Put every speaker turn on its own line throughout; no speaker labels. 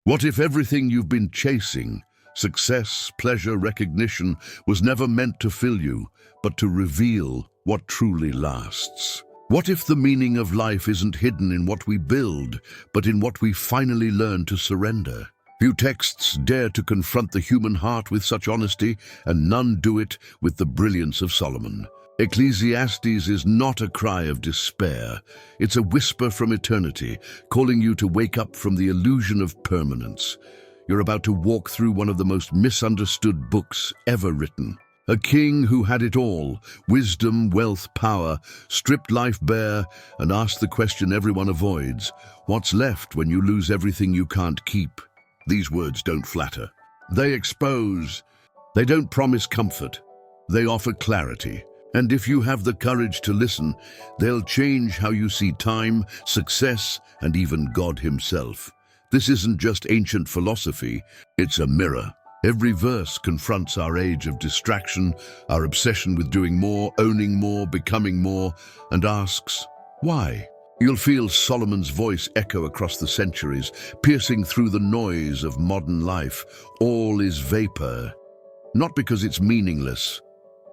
What if everything you've been chasing, success, pleasure, recognition, was never meant to fill you, but to reveal what truly lasts? What if the meaning of life isn't hidden in what we build, but in what we finally learn to surrender? Few texts dare to confront the human heart with such honesty, and none do it with the brilliance of Solomon. Ecclesiastes is not a cry of despair. It's a whisper from eternity, calling you to wake up from the illusion of permanence. You're about to walk through one of the most misunderstood books ever written. A king who had it all, wisdom, wealth, power, stripped life bare, and asked the question everyone avoids: what's left when you lose everything you can't keep? These words don't flatter. They expose. They don't promise comfort. They offer clarity. And if you have the courage to listen, they'll change how you see time, success, and even God himself. This isn't just ancient philosophy, it's a mirror. Every verse confronts our age of distraction, our obsession with doing more, owning more, becoming more, and asks, why? You'll feel Solomon's voice echo across the centuries, piercing through the noise of modern life. All is vapor, not because it's meaningless,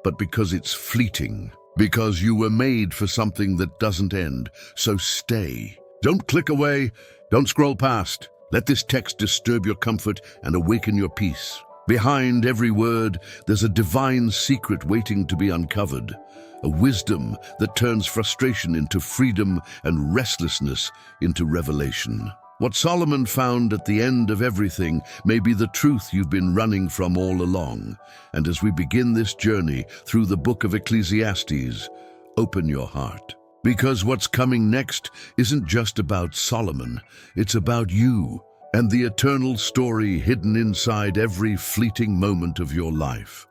but because it's fleeting. Because you were made for something that doesn't end, so stay. Don't click away, don't scroll past. Let this text disturb your comfort and awaken your peace. Behind every word, there's a divine secret waiting to be uncovered. A wisdom that turns frustration into freedom and restlessness into revelation. What Solomon found at the end of everything may be the truth you've been running from all along. And as we begin this journey through the Book of Ecclesiastes, open your heart. Because what's coming next isn't just about Solomon, it's about you and the eternal story hidden inside every fleeting moment of your life.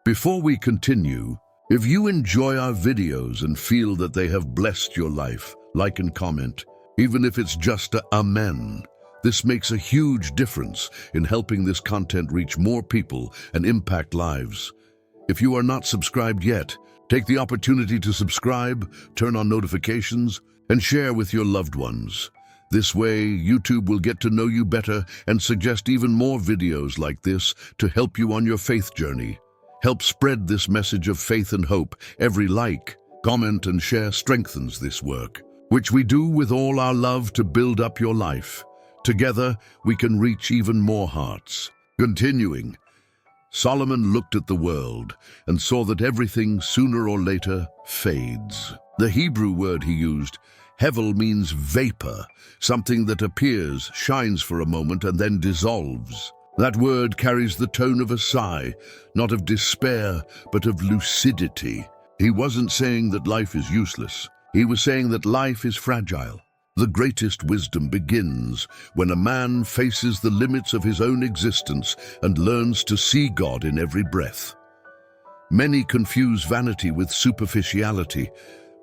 Before we continue, if you enjoy our videos and feel that they have blessed your life, like and comment, even if it's just a amen. This makes a huge difference in helping this content reach more people and impact lives. If you are not subscribed yet, take the opportunity to subscribe, turn on notifications, and share with your loved ones. This way, YouTube will get to know you better and suggest even more videos like this to help you on your faith journey. Help spread this message of faith and hope. Every like, comment, and share strengthens this work, which we do with all our love to build up your life. Together, we can reach even more hearts. Continuing, Solomon looked at the world and saw that everything sooner or later fades. The Hebrew word he used, hevel, means vapor, something that appears, shines for a moment, and then dissolves. That word carries the tone of a sigh, not of despair, but of lucidity. He wasn't saying that life is useless. He was saying that life is fragile. The greatest wisdom begins when a man faces the limits of his own existence and learns to see God in every breath. Many confuse vanity with superficiality,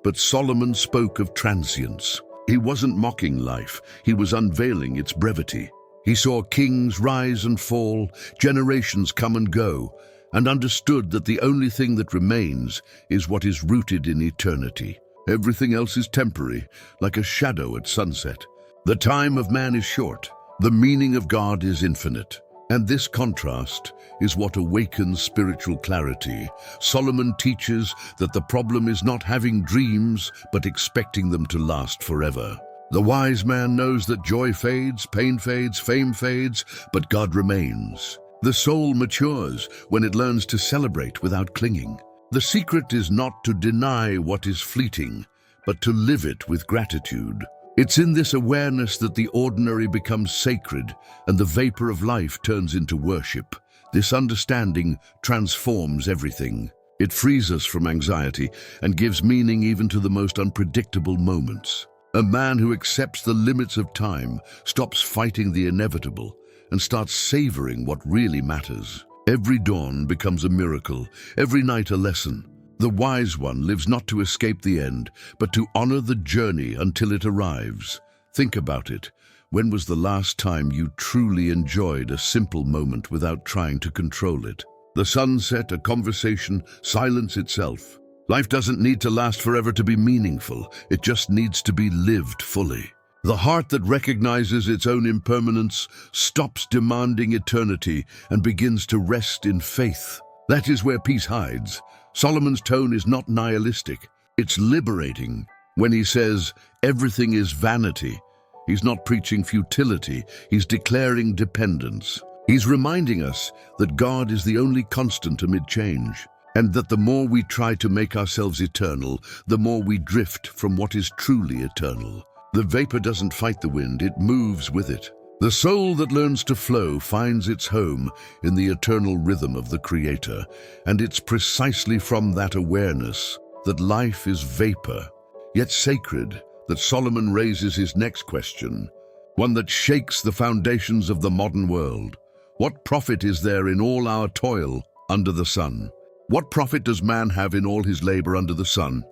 but Solomon spoke of transience. He wasn't mocking life, he was unveiling its brevity. He saw kings rise and fall, generations come and go, and understood that the only thing that remains is what is rooted in eternity. Everything else is temporary, like a shadow at sunset. The time of man is short. The meaning of God is infinite. And this contrast is what awakens spiritual clarity. Solomon teaches that the problem is not having dreams, but expecting them to last forever. The wise man knows that joy fades, pain fades, fame fades, but God remains. The soul matures when it learns to celebrate without clinging. The secret is not to deny what is fleeting, but to live it with gratitude. It's in this awareness that the ordinary becomes sacred and the vapor of life turns into worship. This understanding transforms everything. It frees us from anxiety and gives meaning even to the most unpredictable moments. A man who accepts the limits of time stops fighting the inevitable and starts savoring what really matters. Every dawn becomes a miracle, every night a lesson. The wise one lives not to escape the end, but to honor the journey until it arrives. Think about it. When was the last time you truly enjoyed a simple moment without trying to control it? The sunset, a conversation, silence itself. Life doesn't need to last forever to be meaningful. It just needs to be lived fully. The heart that recognizes its own impermanence stops demanding eternity and begins to rest in faith. That is where peace hides. Solomon's tone is not nihilistic, it's liberating. When he says, everything is vanity, he's not preaching futility, he's declaring dependence. He's reminding us that God is the only constant amid change, and that the more we try to make ourselves eternal, the more we drift from what is truly eternal. The vapor doesn't fight the wind, it moves with it. The soul that learns to flow finds its home in the eternal rhythm of the Creator, and it's precisely from that awareness that life is vapor, yet sacred, that Solomon raises his next question, one that shakes the foundations of the modern world. What profit is there in all our toil under the sun? What profit does man have in all his labor under the sun?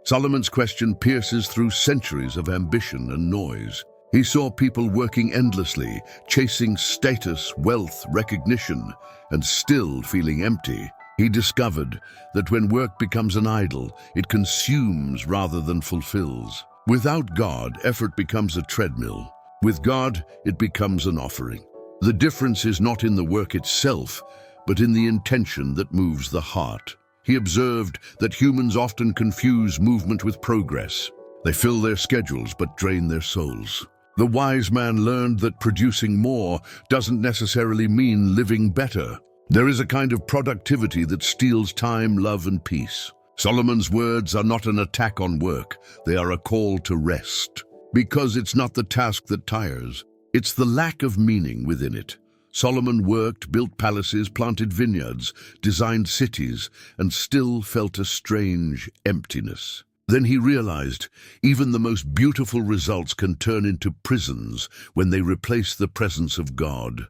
Solomon's question pierces through centuries of ambition and noise. He saw people working endlessly, chasing status, wealth, recognition, and still feeling empty. He discovered that when work becomes an idol, it consumes rather than fulfills. Without God, effort becomes a treadmill. With God, it becomes an offering. The difference is not in the work itself, but in the intention that moves the heart. He observed that humans often confuse movement with progress. They fill their schedules but drain their souls. The wise man learned that producing more doesn't necessarily mean living better. There is a kind of productivity that steals time, love, and peace. Solomon's words are not an attack on work, they are a call to rest. Because it's not the task that tires, it's the lack of meaning within it. Solomon worked, built palaces, planted vineyards, designed cities, and still felt a strange emptiness. Then he realized even the most beautiful results can turn into prisons when they replace the presence of God.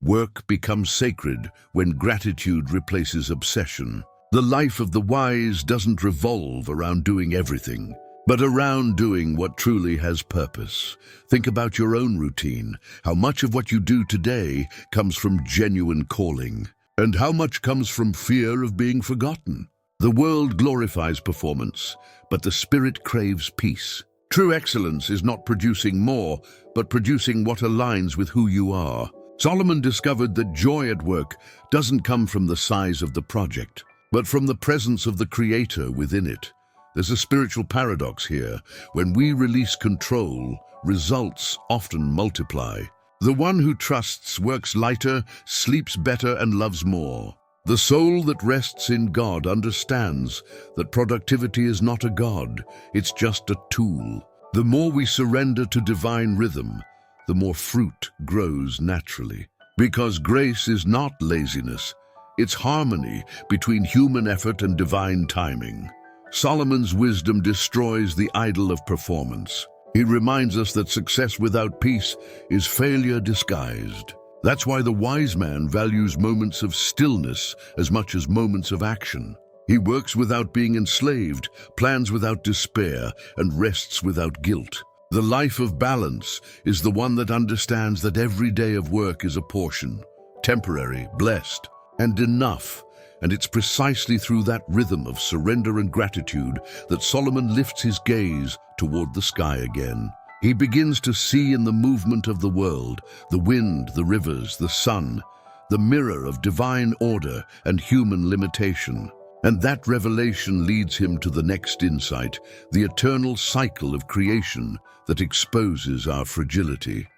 Work becomes sacred when gratitude replaces obsession. The life of the wise doesn't revolve around doing everything, but around doing what truly has purpose. Think about your own routine. How much of what you do today comes from genuine calling, and how much comes from fear of being forgotten? The world glorifies performance, but the spirit craves peace. True excellence is not producing more, but producing what aligns with who you are. Solomon discovered that joy at work doesn't come from the size of the project, but from the presence of the Creator within it. There's a spiritual paradox here. When we release control, results often multiply. The one who trusts works lighter, sleeps better, and loves more. The soul that rests in God understands that productivity is not a god, it's just a tool. The more we surrender to divine rhythm, the more fruit grows naturally. Because grace is not laziness, it's harmony between human effort and divine timing. Solomon's wisdom destroys the idol of performance. He reminds us that success without peace is failure disguised. That's why the wise man values moments of stillness as much as moments of action. He works without being enslaved, plans without despair, and rests without guilt. The life of balance is the one that understands that every day of work is a portion, temporary, blessed, and enough. And it's precisely through that rhythm of surrender and gratitude that Solomon lifts his gaze toward the sky again. He begins to see in the movement of the world, the wind, the rivers, the sun, the mirror of divine order and human limitation. And that revelation leads him to the next insight, the eternal cycle of creation that exposes our fragility.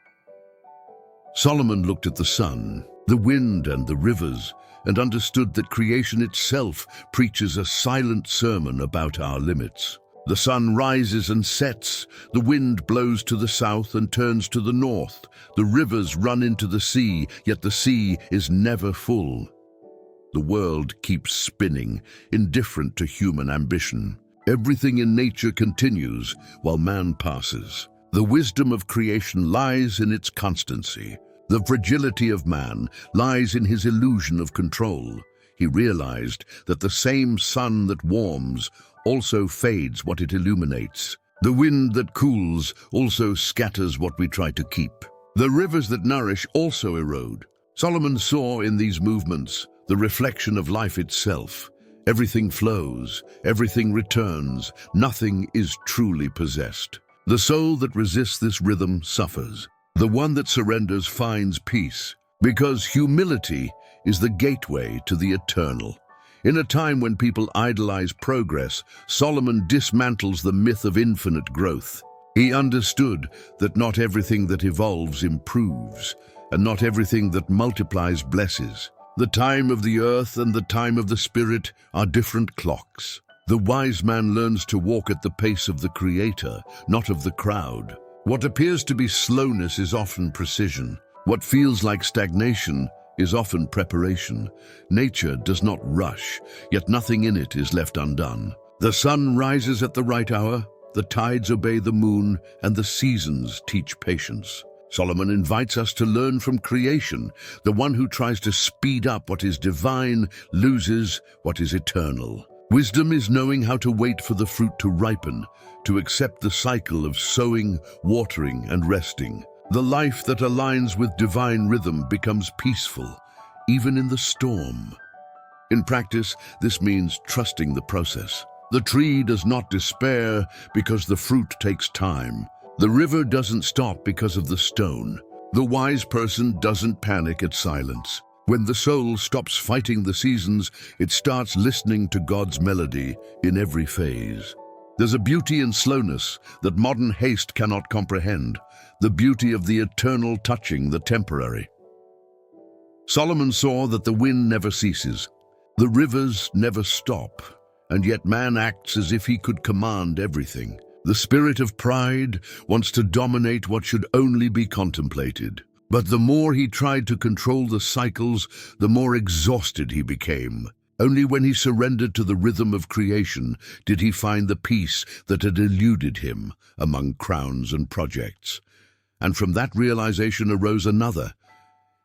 Solomon looked at the sun, the wind, and the rivers, and understood that creation itself preaches a silent sermon about our limits. The sun rises and sets, the wind blows to the south and turns to the north, the rivers run into the sea, yet the sea is never full. The world keeps spinning, indifferent to human ambition. Everything in nature continues while man passes. The wisdom of creation lies in its constancy. The fragility of man lies in his illusion of control. He realized that the same sun that warms also fades what it illuminates. The wind that cools also scatters what we try to keep. The rivers that nourish also erode. Solomon saw in these movements the reflection of life itself. Everything flows, everything returns, nothing is truly possessed. The soul that resists this rhythm suffers. The one that surrenders finds peace, because humility is the gateway to the eternal. In a time when people idolize progress, Solomon dismantles the myth of infinite growth. He understood that not everything that evolves improves, and not everything that multiplies blesses. The time of the earth and the time of the spirit are different clocks. The wise man learns to walk at the pace of the Creator, not of the crowd. What appears to be slowness is often precision. What feels like stagnation is often preparation. Nature does not rush, yet nothing in it is left undone. The sun rises at the right hour, the tides obey the moon, and the seasons teach patience. Solomon invites us to learn from creation. The one who tries to speed up what is divine loses what is eternal. Wisdom is knowing how to wait for the fruit to ripen, to accept the cycle of sowing, watering, and resting. The life that aligns with divine rhythm becomes peaceful, even in the storm. In practice, this means trusting the process. The tree does not despair because the fruit takes time. The river doesn't stop because of the stone. The wise person doesn't panic at silence. When the soul stops fighting the seasons, it starts listening to God's melody in every phase. There's a beauty in slowness that modern haste cannot comprehend, the beauty of the eternal touching the temporary. Solomon saw that the wind never ceases, the rivers never stop, and yet man acts as if he could command everything. The spirit of pride wants to dominate what should only be contemplated. But the more he tried to control the cycles, the more exhausted he became. Only when he surrendered to the rhythm of creation did he find the peace that had eluded him among crowns and projects. And from that realization arose another.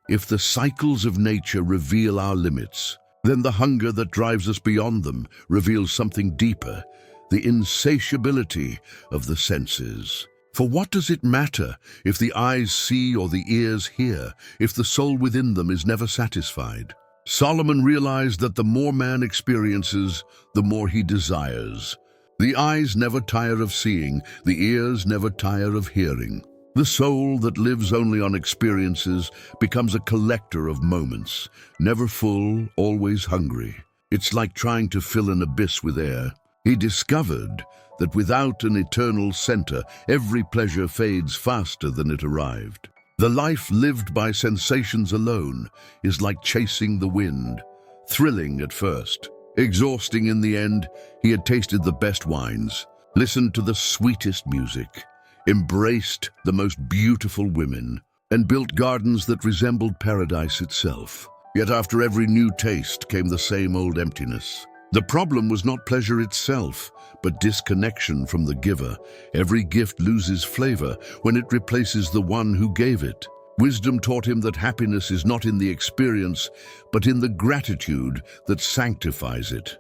If the cycles of nature reveal our limits, then the hunger that drives us beyond them reveals something deeper, the insatiability of the senses. For what does it matter if the eyes see or the ears hear, if the soul within them is never satisfied? Solomon realized that the more man experiences, the more he desires. The eyes never tire of seeing, the ears never tire of hearing. The soul that lives only on experiences becomes a collector of moments, never full, always hungry. It's like trying to fill an abyss with air. He discovered that without an eternal center, every pleasure fades faster than it arrived. The life lived by sensations alone is like chasing the wind, thrilling at first, exhausting in the end. He had tasted the best wines, listened to the sweetest music, embraced the most beautiful women, and built gardens that resembled paradise itself. Yet after every new taste came the same old emptiness. The problem was not pleasure itself, but disconnection from the giver. Every gift loses flavor when it replaces the one who gave it. Wisdom taught him that happiness is not in the experience, but in the gratitude that sanctifies it.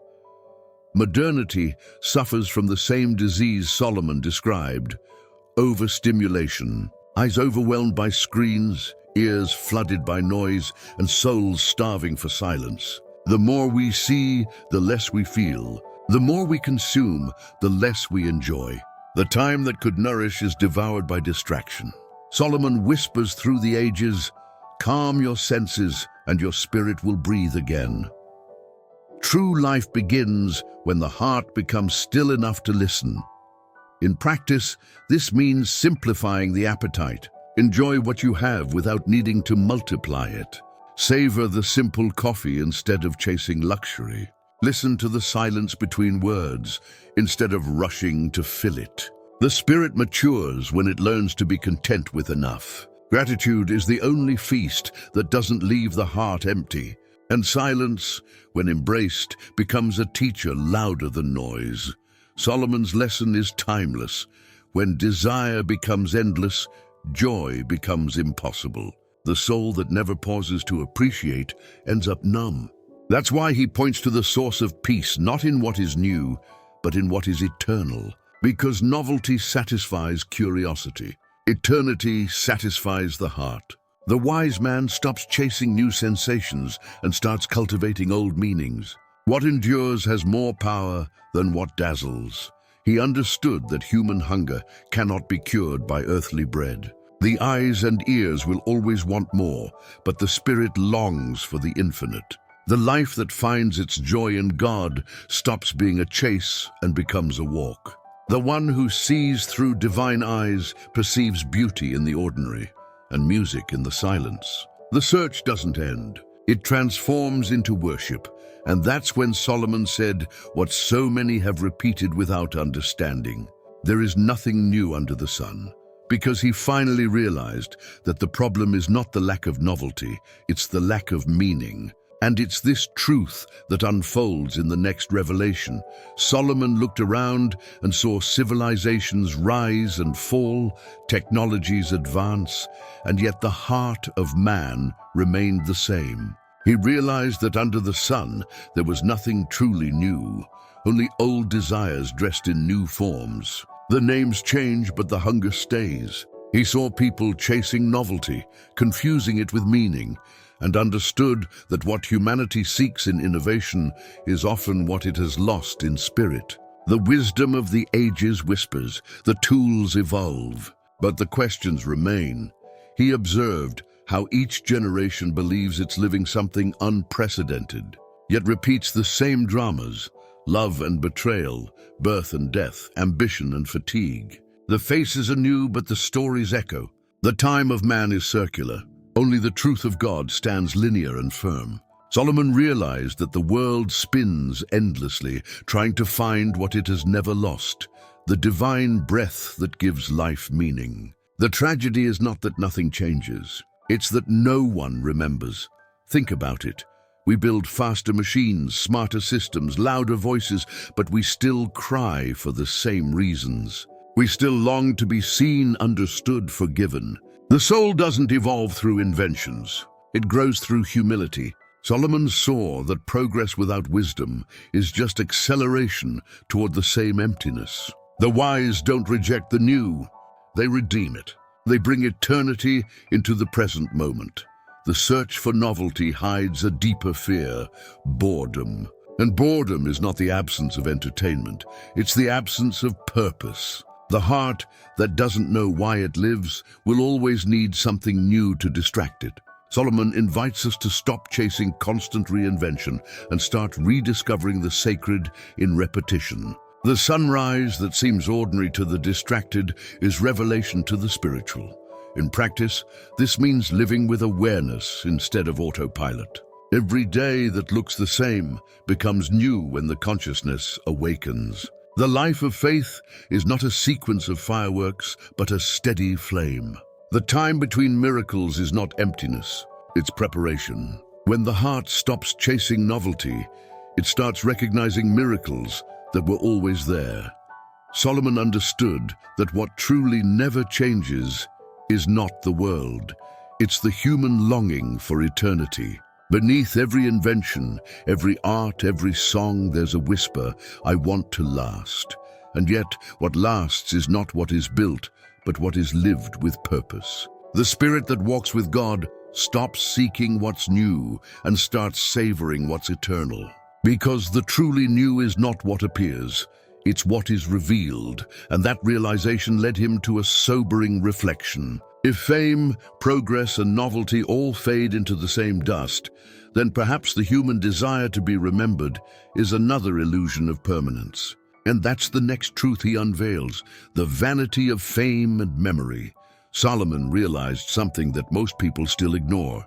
Modernity suffers from the same disease Solomon described: overstimulation, eyes overwhelmed by screens, ears flooded by noise, and souls starving for silence. The more we see, the less we feel. The more we consume, the less we enjoy. The time that could nourish is devoured by distraction. Solomon whispers through the ages, "Calm your senses, and your spirit will breathe again." True life begins when the heart becomes still enough to listen. In practice, this means simplifying the appetite. Enjoy what you have without needing to multiply it. Savor the simple coffee instead of chasing luxury. Listen to the silence between words instead of rushing to fill it. The spirit matures when it learns to be content with enough. Gratitude is the only feast that doesn't leave the heart empty. And silence, when embraced, becomes a teacher louder than noise. Solomon's lesson is timeless. When desire becomes endless, joy becomes impossible. The soul that never pauses to appreciate ends up numb. That's why he points to the source of peace, not in what is new, but in what is eternal. Because novelty satisfies curiosity. Eternity satisfies the heart. The wise man stops chasing new sensations and starts cultivating old meanings. What endures has more power than what dazzles. He understood that human hunger cannot be cured by earthly bread. The eyes and ears will always want more, but the spirit longs for the infinite. The life that finds its joy in God stops being a chase and becomes a walk. The one who sees through divine eyes perceives beauty in the ordinary and music in the silence. The search doesn't end. It transforms into worship. And that's when Solomon said what so many have repeated without understanding: there is nothing new under the sun. Because he finally realized that the problem is not the lack of novelty, it's the lack of meaning. And it's this truth that unfolds in the next revelation. Solomon looked around and saw civilizations rise and fall, technologies advance, and yet the heart of man remained the same. He realized that under the sun there was nothing truly new, only old desires dressed in new forms. The names change, but the hunger stays. He saw people chasing novelty, confusing it with meaning, and understood that what humanity seeks in innovation is often what it has lost in spirit. The wisdom of the ages whispers, the tools evolve, but the questions remain. He observed how each generation believes it's living something unprecedented, yet repeats the same dramas: love and betrayal, birth and death, ambition and fatigue. The faces are new, but the stories echo. The time of man is circular. Only the truth of God stands linear and firm. Solomon realized that the world spins endlessly, trying to find what it has never lost: the divine breath that gives life meaning. The tragedy is not that nothing changes. It's that no one remembers. Think about it. We build faster machines, smarter systems, louder voices, but we still cry for the same reasons. We still long to be seen, understood, forgiven. The soul doesn't evolve through inventions. It grows through humility. Solomon saw that progress without wisdom is just acceleration toward the same emptiness. The wise don't reject the new. They redeem it. They bring eternity into the present moment. The search for novelty hides a deeper fear: boredom. And boredom is not the absence of entertainment. It's the absence of purpose. The heart that doesn't know why it lives will always need something new to distract it. Solomon invites us to stop chasing constant reinvention and start rediscovering the sacred in repetition. The sunrise that seems ordinary to the distracted is revelation to the spiritual. In practice, this means living with awareness instead of autopilot. Every day that looks the same becomes new when the consciousness awakens. The life of faith is not a sequence of fireworks, but a steady flame. The time between miracles is not emptiness, it's preparation. When the heart stops chasing novelty, it starts recognizing miracles that were always there. Solomon understood that what truly never changes is not the world. It's the human longing for eternity. Beneath every invention, every art, every song, there's a whisper: I want to last. And yet, what lasts is not what is built, but what is lived with purpose. The spirit that walks with God stops seeking what's new and starts savoring what's eternal. Because the truly new is not what appears, it's what is revealed, and that realization led him to a sobering reflection. If fame, progress, and novelty all fade into the same dust, then perhaps the human desire to be remembered is another illusion of permanence. And that's the next truth he unveils: the vanity of fame and memory. Solomon realized something that most people still ignore.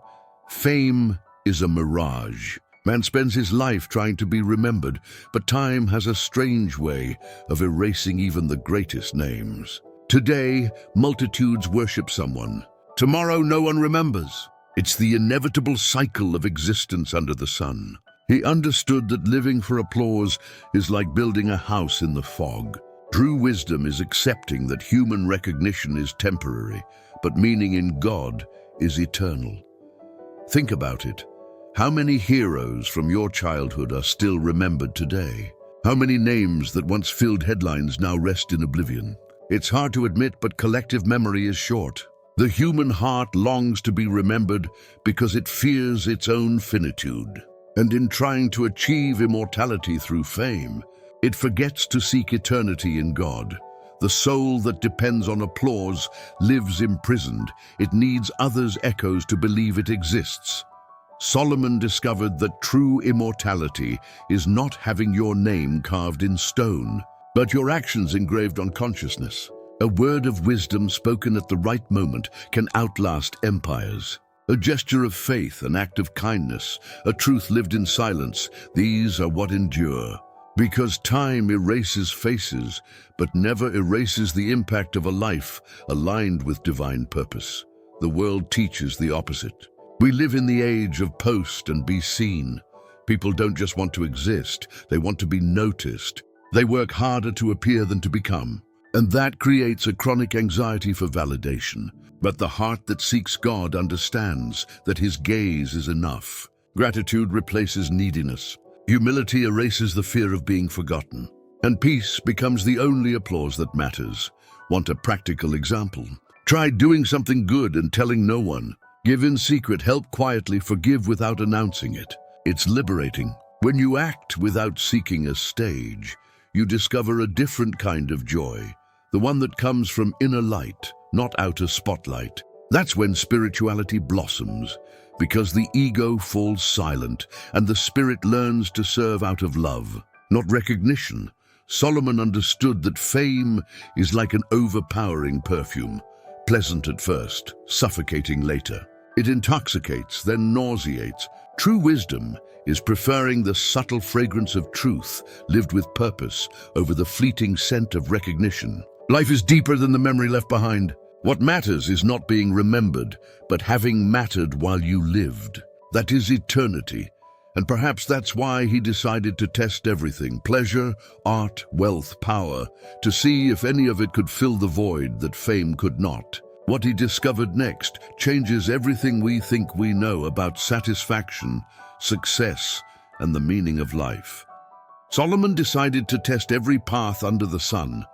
Fame is a mirage. Man spends his life trying to be remembered, but time has a strange way of erasing even the greatest names. Today, multitudes worship someone. Tomorrow, no one remembers. It's the inevitable cycle of existence under the sun. He understood that living for applause is like building a house in the fog. True wisdom is accepting that human recognition is temporary, but meaning in God is eternal. Think about it. How many heroes from your childhood are still remembered today? How many names that once filled headlines now rest in oblivion? It's hard to admit, but collective memory is short. The human heart longs to be remembered because it fears its own finitude. And in trying to achieve immortality through fame, It forgets to seek eternity in God. The soul that depends on applause lives imprisoned. It needs others' echoes to believe it exists. Solomon discovered that true immortality is not having your name carved in stone, but your actions engraved on consciousness. A word of wisdom spoken at the right moment can outlast empires. A gesture of faith, an act of kindness, a truth lived in silence, these are what endure. Because time erases faces, but never erases the impact of a life aligned with divine purpose. The world teaches the opposite. We live in the age of post and be seen. People don't just want to exist, they want to be noticed. They work harder to appear than to become. And that creates a chronic anxiety for validation. But the heart that seeks God understands that His gaze is enough. Gratitude replaces neediness. Humility erases the fear of being forgotten. And peace becomes the only applause that matters. Want a practical example? Try doing something good and telling no one. Give in secret, help quietly, forgive without announcing it. It's liberating. When you act without seeking a stage, you discover a different kind of joy. The one that comes from inner light, not outer spotlight. That's when spirituality blossoms, because the ego falls silent and the spirit learns to serve out of love, not recognition. Solomon understood that fame is like an overpowering perfume, pleasant at first, suffocating later. It intoxicates, then nauseates. True wisdom is preferring the subtle fragrance of truth, lived with purpose, over the fleeting scent of recognition. Life is deeper than the memory left behind. What matters is not being remembered, but having mattered while you lived. That is eternity. And perhaps that's why he decided to test everything, pleasure, art, wealth, power, to see if any of it could fill the void that fame could not. What he discovered next changes everything we think we know about satisfaction, success, and the meaning of life. Solomon decided to test every path under the sun.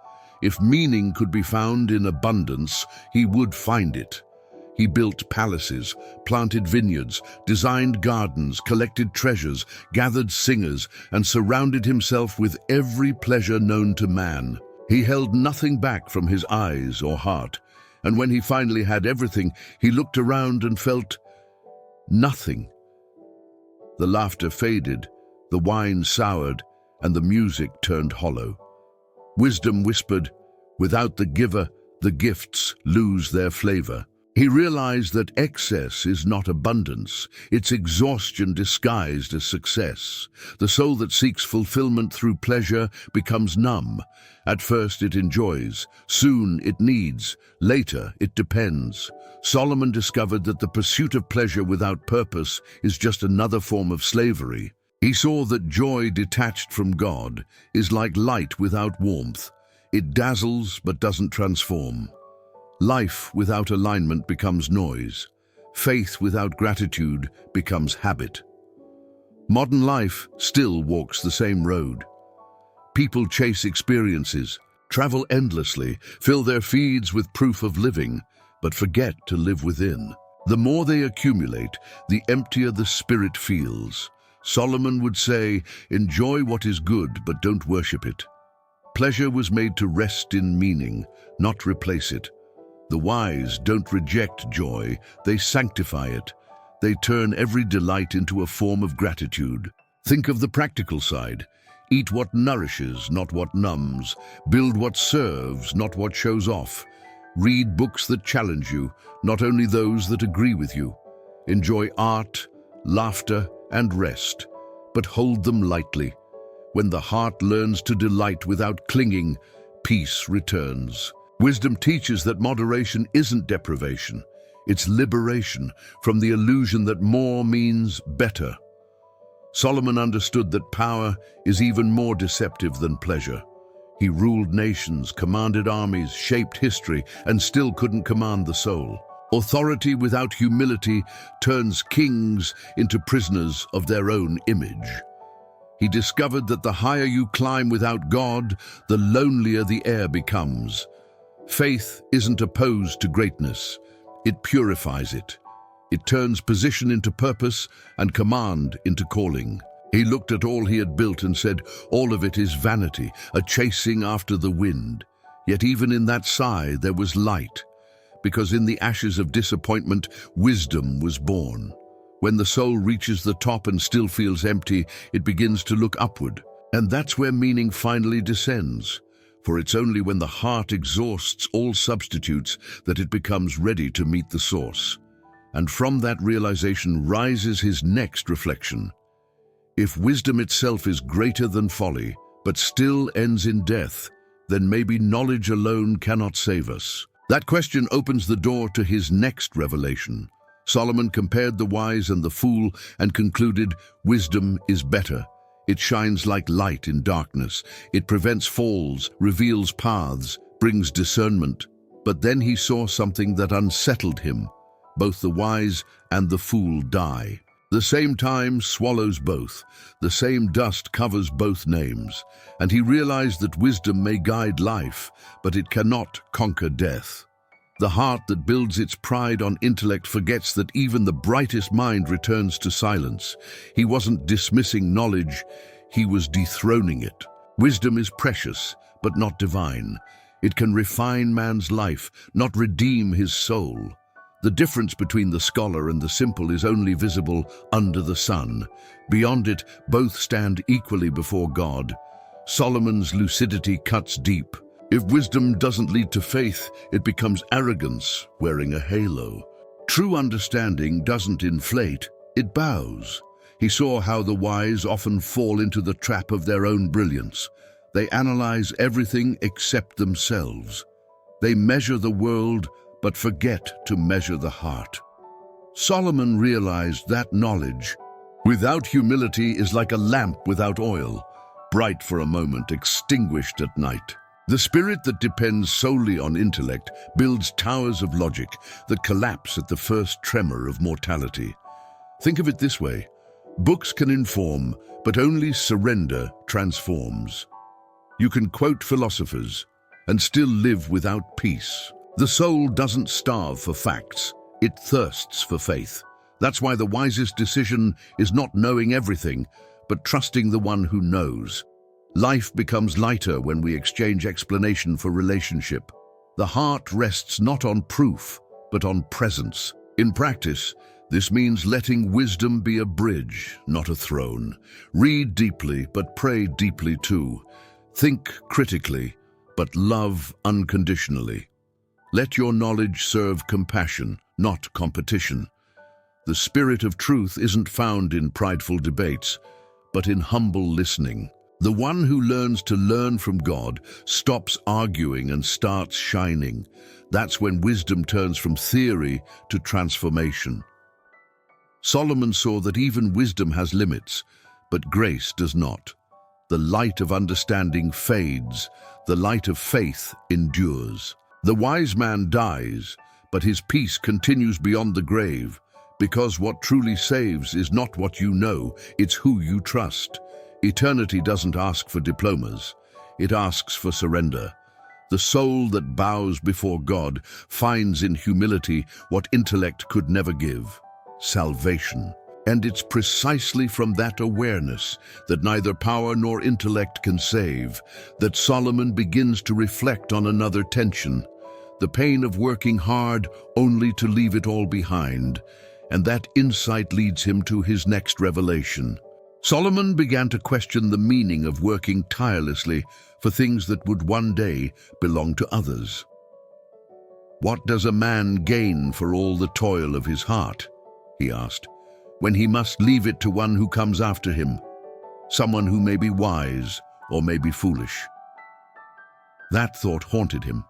If meaning could be found in abundance, he would find it. He built palaces, planted vineyards, designed gardens, collected treasures, gathered singers, and surrounded himself with every pleasure known to man. He held nothing back from his eyes or heart. And when he finally had everything, he looked around and felt nothing. The laughter faded, the wine soured, and the music turned hollow. Wisdom whispered, "Without the giver, the gifts lose their flavor." He realized that excess is not abundance, it's exhaustion disguised as success. The soul that seeks fulfillment through pleasure becomes numb. At first it enjoys, soon it needs, later it depends. Solomon discovered that the pursuit of pleasure without purpose is just another form of slavery. He saw that joy detached from God is like light without warmth. It dazzles but doesn't transform. Life without alignment becomes noise. Faith without gratitude becomes habit. Modern life still walks the same road. People chase experiences, travel endlessly, fill their feeds with proof of living, but forget to live within. The more they accumulate, the emptier the spirit feels. Solomon would say, "Enjoy what is good, but don't worship it." Pleasure was made to rest in meaning, not replace it. The wise don't reject joy, they sanctify it. They turn every delight into a form of gratitude. Think of the practical side. Eat what nourishes, not what numbs. Build what serves, not what shows off. Read books that challenge you, not only those that agree with you. Enjoy art, laughter, and rest, but hold them lightly. When the heart learns to delight without clinging, peace returns. Wisdom teaches that moderation isn't deprivation. It's liberation from the illusion that more means better. Solomon understood that power is even more deceptive than pleasure. He ruled nations, commanded armies, shaped history, and still couldn't command the soul. Authority without humility turns kings into prisoners of their own image. He discovered that the higher you climb without God, the lonelier the air becomes. Faith isn't opposed to greatness. It purifies it. It turns position into purpose and command into calling. He looked at all he had built and said, "All of it is vanity, a chasing after the wind." Yet even in that sigh there was light, because in the ashes of disappointment, wisdom was born. When the soul reaches the top and still feels empty, it begins to look upward. And that's where meaning finally descends. For it's only when the heart exhausts all substitutes that it becomes ready to meet the source. And from that realization rises his next reflection. If wisdom itself is greater than folly, but still ends in death, then maybe knowledge alone cannot save us. That question opens the door to his next revelation. Solomon compared the wise and the fool and concluded, wisdom is better. It shines like light in darkness. It prevents falls, reveals paths, brings discernment. But then he saw something that unsettled him. Both the wise and the fool die. The same time swallows both. The same dust covers both names. And he realized that wisdom may guide life, but it cannot conquer death. The heart that builds its pride on intellect forgets that even the brightest mind returns to silence. He wasn't dismissing knowledge, he was dethroning it. Wisdom is precious, but not divine. It can refine man's life, not redeem his soul. The difference between the scholar and the simple is only visible under the sun. Beyond it, both stand equally before God. Solomon's lucidity cuts deep. If wisdom doesn't lead to faith, it becomes arrogance wearing a halo. True understanding doesn't inflate, it bows. He saw how the wise often fall into the trap of their own brilliance. They analyze everything except themselves. They measure the world, but forget to measure the heart. Solomon realized that knowledge, without humility, is like a lamp without oil, bright for a moment, extinguished at night. The spirit that depends solely on intellect builds towers of logic that collapse at the first tremor of mortality. Think of it this way: books can inform, but only surrender transforms. You can quote philosophers and still live without peace. The soul doesn't starve for facts, it thirsts for faith. That's why the wisest decision is not knowing everything, but trusting the one who knows. Life becomes lighter when we exchange explanation for relationship. The heart rests not on proof, but on presence. In practice, this means letting wisdom be a bridge, not a throne. Read deeply, but pray deeply too. Think critically, but love unconditionally. Let your knowledge serve compassion, not competition. The spirit of truth isn't found in prideful debates, but in humble listening. The one who learns to learn from God stops arguing and starts shining. That's when wisdom turns from theory to transformation. Solomon saw that even wisdom has limits, but grace does not. The light of understanding fades, the light of faith endures. The wise man dies, but his peace continues beyond the grave, because what truly saves is not what you know, it's who you trust. Eternity doesn't ask for diplomas, it asks for surrender. The soul that bows before God finds in humility what intellect could never give: salvation. And it's precisely from that awareness that neither power nor intellect can save that Solomon begins to reflect on another tension: the pain of working hard only to leave it all behind. And that insight leads him to his next revelation. Solomon began to question the meaning of working tirelessly for things that would one day belong to others. What does a man gain for all the toil of his heart, he asked, when he must leave it to one who comes after him, someone who may be wise or may be foolish? That thought haunted him.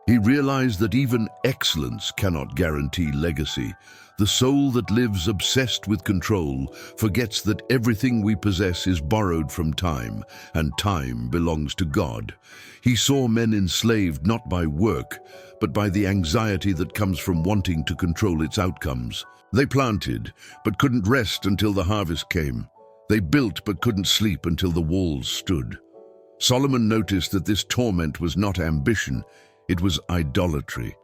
He realized that even excellence cannot guarantee legacy. The soul that lives obsessed with control forgets that everything we possess is borrowed from time, and time belongs to God. He saw men enslaved not by work, but by the anxiety that comes from wanting to control its outcomes. They planted, but couldn't rest until the harvest came. They built, but couldn't sleep until the walls stood. Solomon noticed that this torment was not ambition, it was idolatry.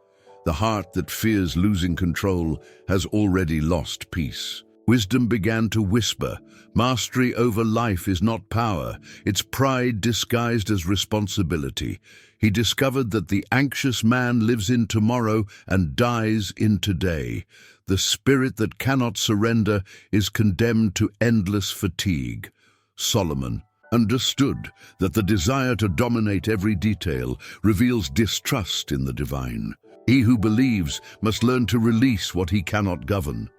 The heart that fears losing control has already lost peace. Wisdom began to whisper, mastery over life is not power, it's pride disguised as responsibility. He discovered that the anxious man lives in tomorrow and dies in today. The spirit that cannot surrender is condemned to endless fatigue. Solomon understood that the desire to dominate every detail reveals distrust in the divine. He who believes must learn to release what he cannot govern.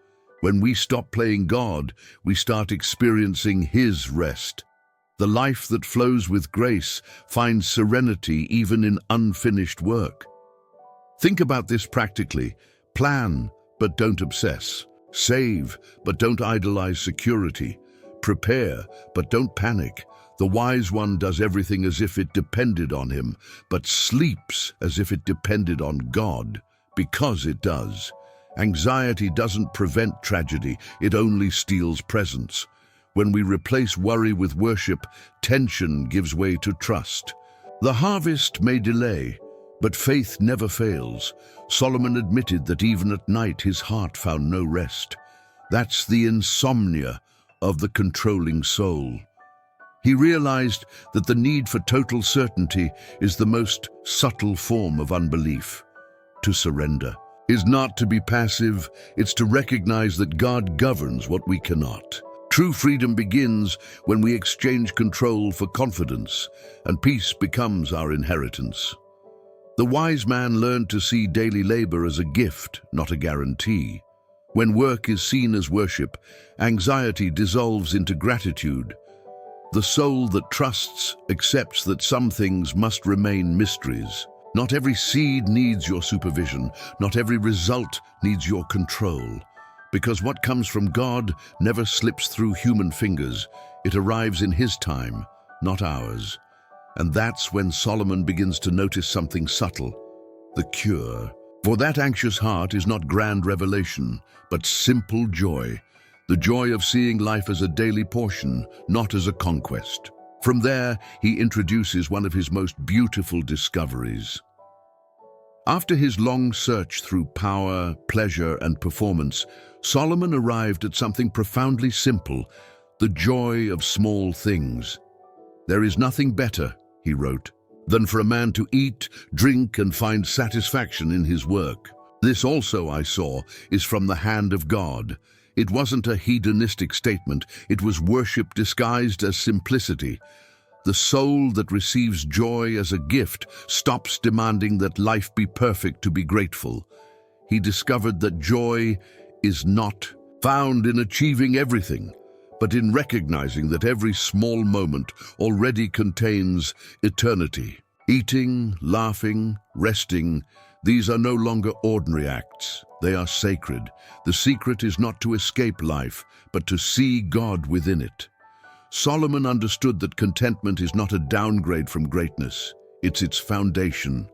When we stop playing God, we start experiencing His rest. The life that flows with grace finds serenity even in unfinished work. Think about this practically. Plan, but don't obsess. Save, but don't idolize security. Prepare, but don't panic. The wise one does everything as if it depended on him, but sleeps as if it depended on God, because it does. Anxiety doesn't prevent tragedy, it only steals presence. When we replace worry with worship, tension gives way to trust. The harvest may delay, but faith never fails. Solomon admitted that even at night his heart found no rest. That's the insomnia of the controlling soul. He realized that the need for total certainty is the most subtle form of unbelief. To surrender is not to be passive, it's to recognize that God governs what we cannot. True freedom begins when we exchange control for confidence, and peace becomes our inheritance. The wise man learned to see daily labor as a gift, not a guarantee. When work is seen as worship, anxiety dissolves into gratitude. The soul that trusts accepts that some things must remain mysteries. Not every seed needs your supervision. Not every result needs your control. Because what comes from God never slips through human fingers. It arrives in His time, not ours. And that's when Solomon begins to notice something subtle, the cure. For that anxious heart is not grand revelation, but simple joy. The joy of seeing life as a daily portion, not as a conquest. From there, he introduces one of his most beautiful discoveries. After his long search through power, pleasure, and performance, Solomon arrived at something profoundly simple, the joy of small things. There is nothing better, he wrote, than for a man to eat, drink, and find satisfaction in his work. This also, I saw, is from the hand of God. It wasn't a hedonistic statement, it was worship disguised as simplicity. The soul that receives joy as a gift stops demanding that life be perfect to be grateful. He discovered that joy is not found in achieving everything, but in recognizing that every small moment already contains eternity. Eating, laughing, resting, these are no longer ordinary acts. They are sacred. The secret is not to escape life, but to see God within it. Solomon understood that contentment is not a downgrade from greatness. It's its foundation.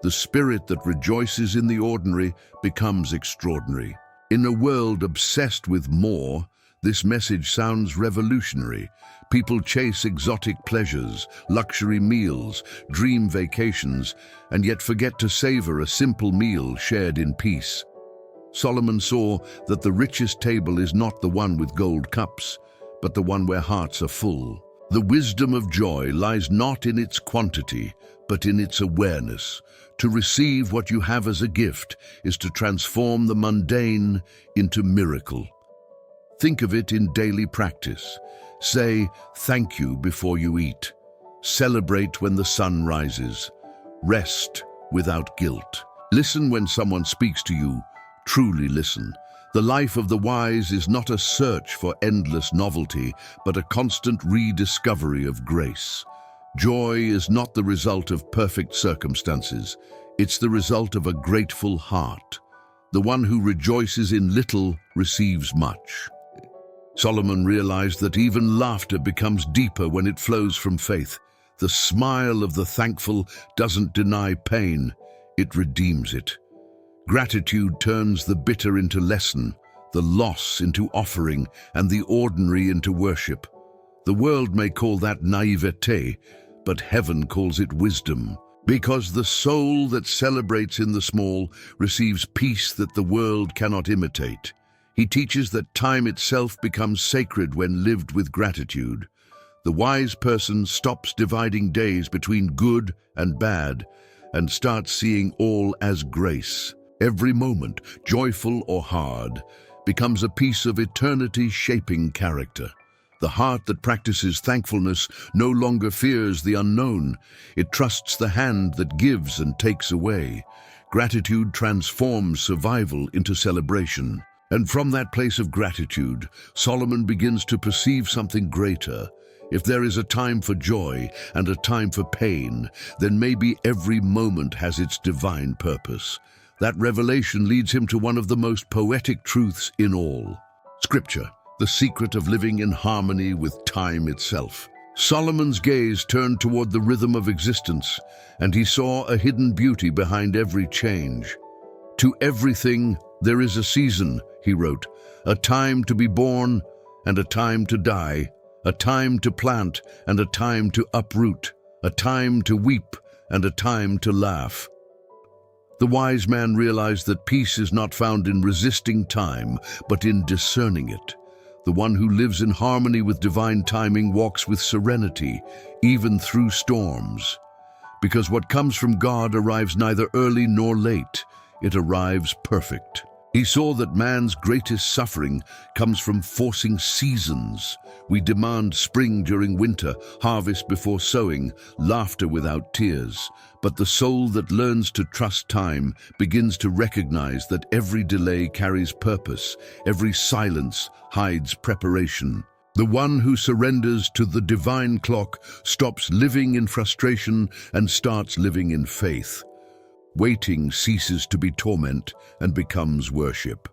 The spirit that rejoices in the ordinary becomes extraordinary. In a world obsessed with more, this message sounds revolutionary. People chase exotic pleasures, luxury meals, dream vacations, and yet forget to savor a simple meal shared in peace. Solomon saw that the richest table is not the one with gold cups, but the one where hearts are full. The wisdom of joy lies not in its quantity, but in its awareness. To receive what you have as a gift is to transform the mundane into miracle. Think of it in daily practice. Say thank you before you eat. Celebrate when the sun rises. Rest without guilt. Listen when someone speaks to you. Truly listen. The life of the wise is not a search for endless novelty, but a constant rediscovery of grace. Joy is not the result of perfect circumstances. It's the result of a grateful heart. The one who rejoices in little receives much. Solomon realized that even laughter becomes deeper when it flows from faith. The smile of the thankful doesn't deny pain, it redeems it. Gratitude turns the bitter into lesson, the loss into offering, and the ordinary into worship. The world may call that naivete, but heaven calls it wisdom. Because the soul that celebrates in the small receives peace that the world cannot imitate. He teaches that time itself becomes sacred when lived with gratitude. The wise person stops dividing days between good and bad and starts seeing all as grace. Every moment, joyful or hard, becomes a piece of eternity shaping character. The heart that practices thankfulness no longer fears the unknown. It trusts the hand that gives and takes away. Gratitude transforms survival into celebration. And from that place of gratitude, Solomon begins to perceive something greater. If there is a time for joy and a time for pain, then maybe every moment has its divine purpose. That revelation leads him to one of the most poetic truths in all. Scripture, the secret of living in harmony with time itself. Solomon's gaze turned toward the rhythm of existence, and he saw a hidden beauty behind every change. To everything there is a season, he wrote, a time to be born and a time to die, a time to plant and a time to uproot, a time to weep and a time to laugh. The wise man realized that peace is not found in resisting time, but in discerning it. The one who lives in harmony with divine timing walks with serenity, even through storms. Because what comes from God arrives neither early nor late, it arrives perfect. He saw that man's greatest suffering comes from forcing seasons. We demand spring during winter, harvest before sowing, laughter without tears. But the soul that learns to trust time begins to recognize that every delay carries purpose, every silence hides preparation. The one who surrenders to the divine clock stops living in frustration and starts living in faith. Waiting ceases to be torment and becomes worship.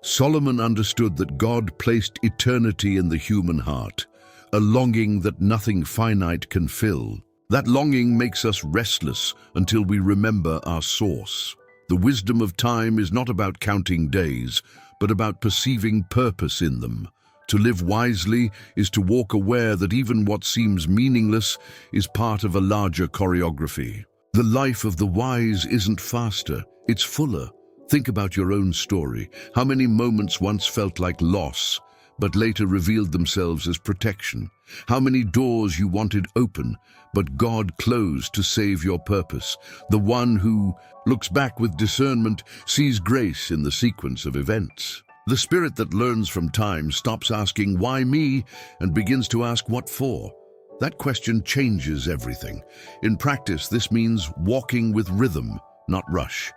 Solomon understood that God placed eternity in the human heart, a longing that nothing finite can fill. That longing makes us restless until we remember our source. The wisdom of time is not about counting days, but about perceiving purpose in them. To live wisely is to walk aware that even what seems meaningless is part of a larger choreography. The life of the wise isn't faster, it's fuller. Think about your own story. How many moments once felt like loss, but later revealed themselves as protection? How many doors you wanted open, but God closed to save your purpose? The one who looks back with discernment sees grace in the sequence of events. The spirit that learns from time stops asking, "Why me?" and begins to ask, "What for?" That question changes everything. In practice, this means walking with rhythm, not rush.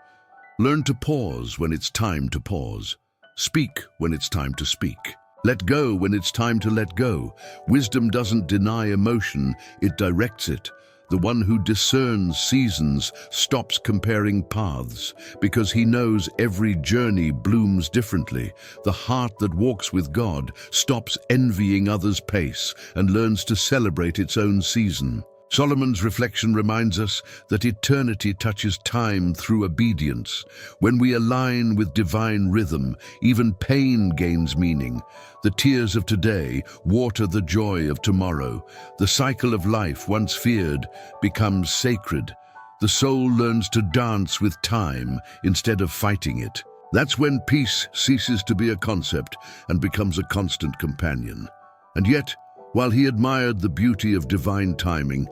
Learn to pause when it's time to pause. Speak when it's time to speak. Let go when it's time to let go. Wisdom doesn't deny emotion, it directs it. The one who discerns seasons stops comparing paths because he knows every journey blooms differently. The heart that walks with God stops envying others' pace and learns to celebrate its own season. Solomon's reflection reminds us that eternity touches time through obedience. When we align with divine rhythm, even pain gains meaning. The tears of today water the joy of tomorrow. The cycle of life, once feared, becomes sacred. The soul learns to dance with time instead of fighting it. That's when peace ceases to be a concept and becomes a constant companion. And yet, while he admired the beauty of divine timing,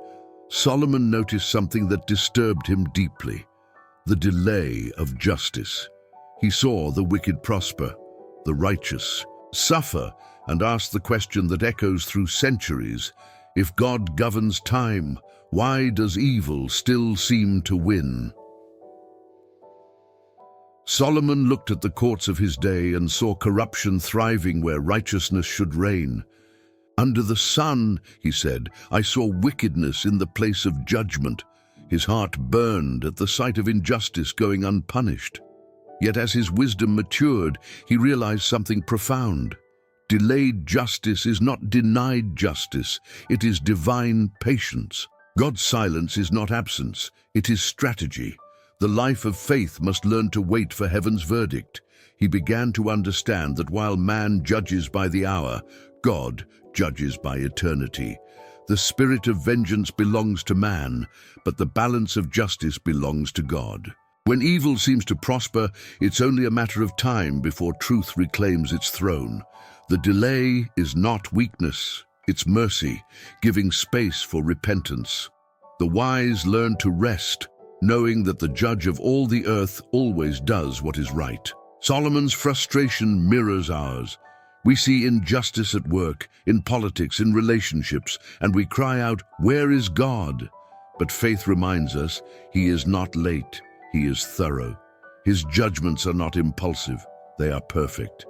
Solomon noticed something that disturbed him deeply: the delay of justice. He saw the wicked prosper, the righteous suffer, and asked the question that echoes through centuries: if God governs time, why does evil still seem to win? Solomon looked at the courts of his day and saw corruption thriving where righteousness should reign. "Under the sun," he said, "I saw wickedness in the place of judgment." His heart burned at the sight of injustice going unpunished. Yet as his wisdom matured, he realized something profound. Delayed justice is not denied justice, it is divine patience. God's silence is not absence, it is strategy. The life of faith must learn to wait for heaven's verdict. He began to understand that while man judges by the hour, God judges by eternity. The spirit of vengeance belongs to man, but the balance of justice belongs to God. When evil seems to prosper, it's only a matter of time before truth reclaims its throne. The delay is not weakness, it's mercy, giving space for repentance. The wise learn to rest, knowing that the judge of all the earth always does what is right. Solomon's frustration mirrors ours. We see injustice at work, in politics, in relationships, and we cry out, "Where is God?" But faith reminds us, He is not late, He is thorough. His judgments are not impulsive, they are perfect.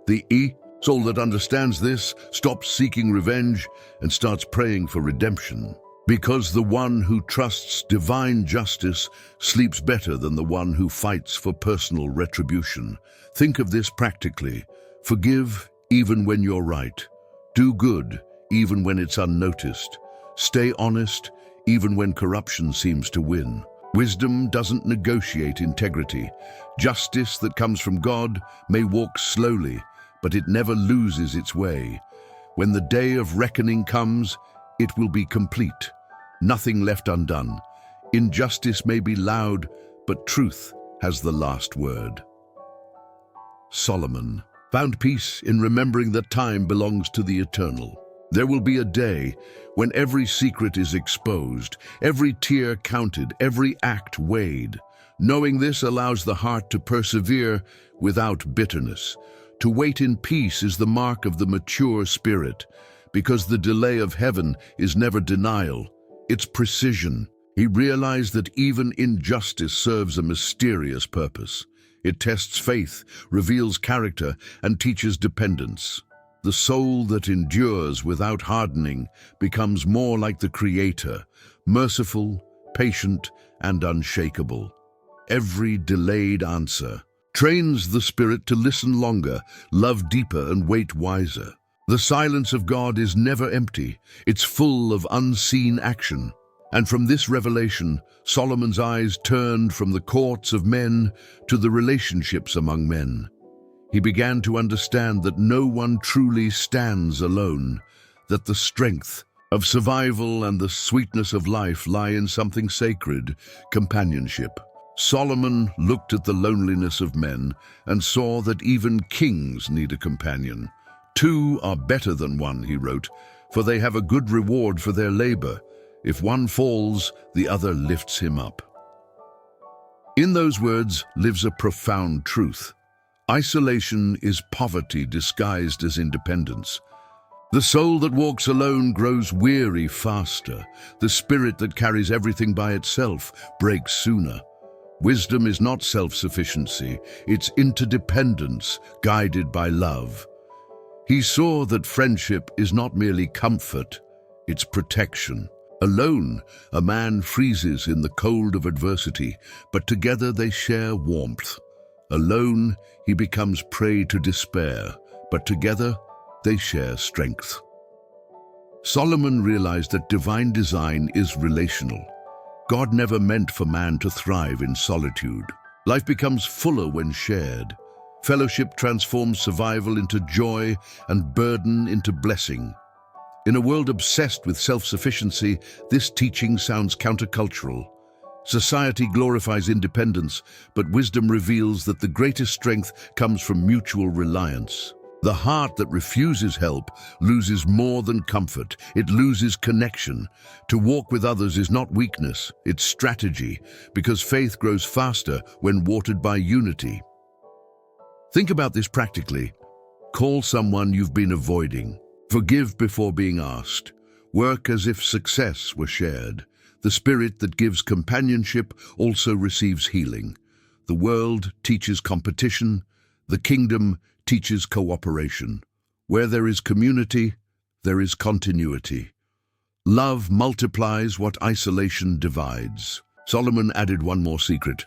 The soul that understands this stops seeking revenge and starts praying for redemption. Because the one who trusts divine justice sleeps better than the one who fights for personal retribution. Think of this practically. Forgive even when you're right. Do good even when it's unnoticed. Stay honest even when corruption seems to win. Wisdom doesn't negotiate integrity. Justice that comes from God may walk slowly, but it never loses its way. When the day of reckoning comes, it will be complete. Nothing left undone. Injustice may be loud, but truth has the last word. Solomon found peace in remembering that time belongs to the eternal. There will be a day when every secret is exposed, every tear counted, every act weighed. Knowing this allows the heart to persevere without bitterness. To wait in peace is the mark of the mature spirit, because the delay of heaven is never denial, it's precision. He realized that even injustice serves a mysterious purpose. It tests faith, reveals character, and teaches dependence. The soul that endures without hardening becomes more like the Creator, merciful, patient, and unshakable. Every delayed answer trains the spirit to listen longer, love deeper, and wait wiser. The silence of God is never empty. It's full of unseen action. And from this revelation, Solomon's eyes turned from the courts of men to the relationships among men. He began to understand that no one truly stands alone, that the strength of survival and the sweetness of life lie in something sacred, companionship. Solomon looked at the loneliness of men and saw that even kings need a companion. "Two are better than one," he wrote, "for they have a good reward for their labor. If one falls, the other lifts him up." In those words lives a profound truth. Isolation is poverty disguised as independence. The soul that walks alone grows weary faster. The spirit that carries everything by itself breaks sooner. Wisdom is not self-sufficiency, it's interdependence guided by love. He saw that friendship is not merely comfort, it's protection. Alone, a man freezes in the cold of adversity, but together they share warmth. Alone, he becomes prey to despair, but together they share strength. Solomon realized that divine design is relational. God never meant for man to thrive in solitude. Life becomes fuller when shared. Fellowship transforms survival into joy and burden into blessing. In a world obsessed with self-sufficiency, this teaching sounds countercultural. Society glorifies independence, but wisdom reveals that the greatest strength comes from mutual reliance. The heart that refuses help loses more than comfort. It loses connection. To walk with others is not weakness, it's strategy, because faith grows faster when watered by unity. Think about this practically. Call someone you've been avoiding. Forgive before being asked. Work as if success were shared. The spirit that gives companionship also receives healing. The world teaches competition. The kingdom teaches cooperation. Where there is community, there is continuity. Love multiplies what isolation divides. Solomon added one more secret.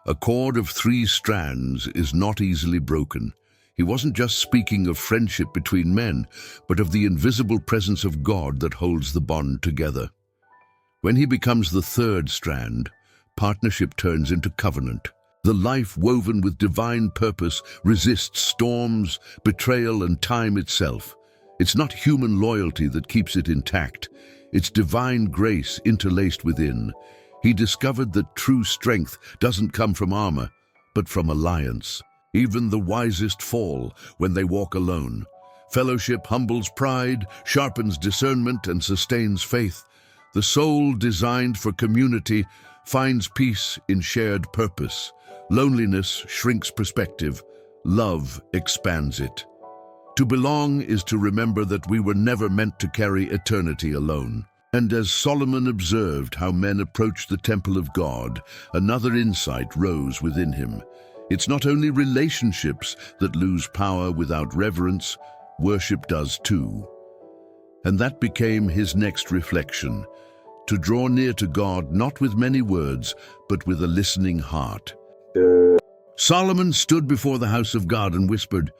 A cord of 3 strands is not easily broken. He wasn't just speaking of friendship between men, but of the invisible presence of God that holds the bond together. When he becomes the 3rd strand, partnership turns into covenant. The life woven with divine purpose resists storms, betrayal, and time itself. It's not human loyalty that keeps it intact. It's divine grace interlaced within. He discovered that true strength doesn't come from armor, but from alliance. Even the wisest fall when they walk alone. Fellowship humbles pride, sharpens discernment, and sustains faith. The soul designed for community finds peace in shared purpose. Loneliness shrinks perspective. Love expands it. To belong is to remember that we were never meant to carry eternity alone. And as Solomon observed how men approached the temple of God, another insight rose within him. It's not only relationships that lose power without reverence, worship does too. And that became his next reflection, to draw near to God not with many words, but with a listening heart. Solomon stood before the house of God and whispered,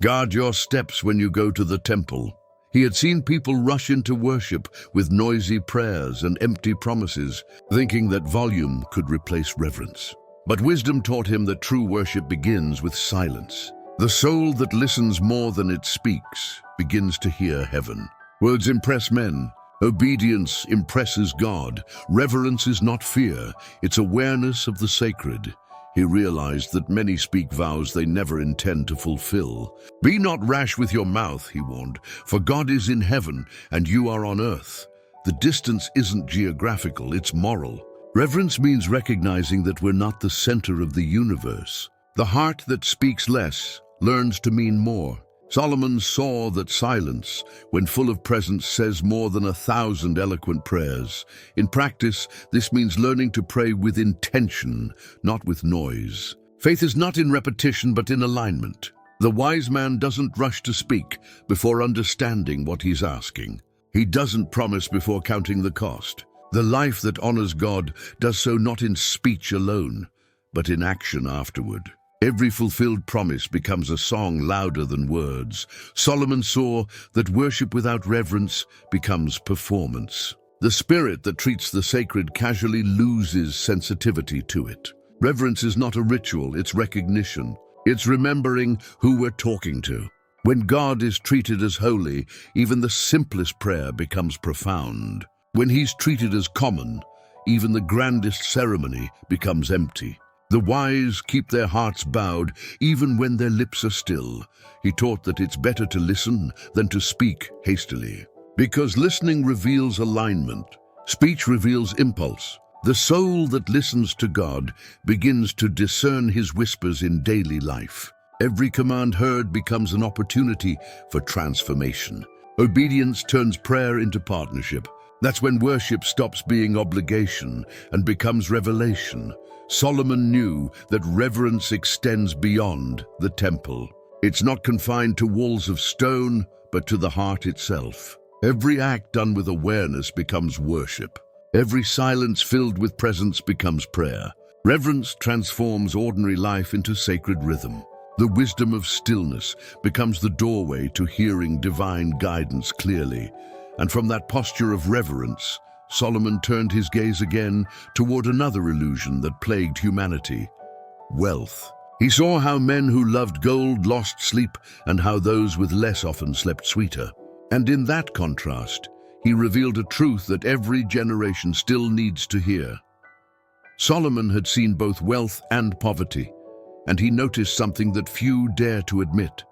"Guard your steps when you go to the temple." He had seen people rush into worship with noisy prayers and empty promises, thinking that volume could replace reverence. But wisdom taught him that true worship begins with silence. The soul that listens more than it speaks begins to hear heaven. Words impress men. Obedience impresses God. Reverence is not fear, it's awareness of the sacred. He realized that many speak vows they never intend to fulfill. "Be not rash with your mouth," he warned, "for God is in heaven and you are on earth." The distance isn't geographical, it's moral. Reverence means recognizing that we're not the center of the universe. The heart that speaks less learns to mean more. Solomon saw that silence, when full of presence, says more than 1,000 eloquent prayers. In practice, this means learning to pray with intention, not with noise. Faith is not in repetition, but in alignment. The wise man doesn't rush to speak before understanding what he's asking. He doesn't promise before counting the cost. The life that honors God does so not in speech alone, but in action afterward. Every fulfilled promise becomes a song louder than words. Solomon saw that worship without reverence becomes performance. The spirit that treats the sacred casually loses sensitivity to it. Reverence is not a ritual, it's recognition. It's remembering who we're talking to. When God is treated as holy, even the simplest prayer becomes profound. When he's treated as common, even the grandest ceremony becomes empty. The wise keep their hearts bowed even when their lips are still. He taught that it's better to listen than to speak hastily. Because listening reveals alignment, speech reveals impulse. The soul that listens to God begins to discern his whispers in daily life. Every command heard becomes an opportunity for transformation. Obedience turns prayer into partnership. That's when worship stops being obligation and becomes revelation. Solomon knew that reverence extends beyond the temple. It's not confined to walls of stone, but to the heart itself. Every act done with awareness becomes worship. Every silence filled with presence becomes prayer. Reverence transforms ordinary life into sacred rhythm. The wisdom of stillness becomes the doorway to hearing divine guidance clearly. And from that posture of reverence, Solomon turned his gaze again toward another illusion that plagued humanity: wealth. He saw how men who loved gold lost sleep and how those with less often slept sweeter. And in that contrast, he revealed a truth that every generation still needs to hear. Solomon had seen both wealth and poverty, and he noticed something that few dare to admit.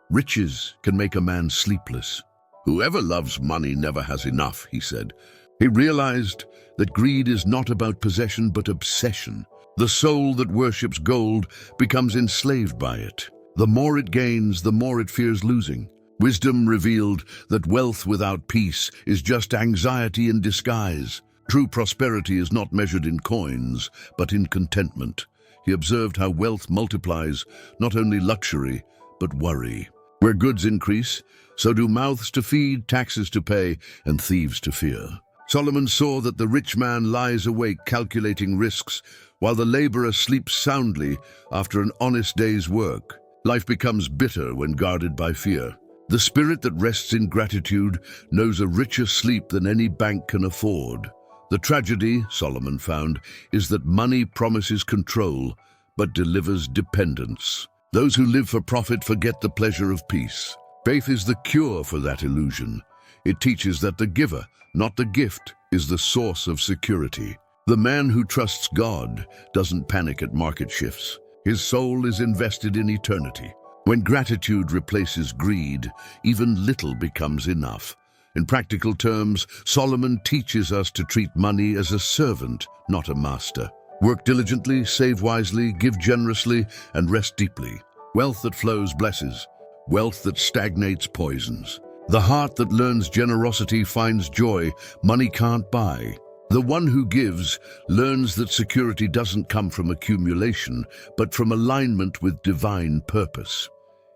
Riches can make a man sleepless. "Whoever loves money never has enough," he said. He realized that greed is not about possession but obsession. The soul that worships gold becomes enslaved by it. The more it gains, the more it fears losing. Wisdom revealed that wealth without peace is just anxiety in disguise. True prosperity is not measured in coins, but in contentment. He observed how wealth multiplies not only luxury, but worry. Where goods increase, so do mouths to feed, taxes to pay, and thieves to fear. Solomon saw that the rich man lies awake calculating risks, while the laborer sleeps soundly after an honest day's work. Life becomes bitter when guarded by fear. The spirit that rests in gratitude knows a richer sleep than any bank can afford. The tragedy, Solomon found, is that money promises control, but delivers dependence. Those who live for profit forget the pleasure of peace. Faith is the cure for that illusion. It teaches that the giver, not the gift, is the source of security. The man who trusts God doesn't panic at market shifts. His soul is invested in eternity. When gratitude replaces greed, even little becomes enough. In practical terms, Solomon teaches us to treat money as a servant, not a master. Work diligently, save wisely, give generously, and rest deeply. Wealth that flows blesses. Wealth that stagnates poisons. The heart that learns generosity finds joy money can't buy. The one who gives learns that security doesn't come from accumulation, but from alignment with divine purpose.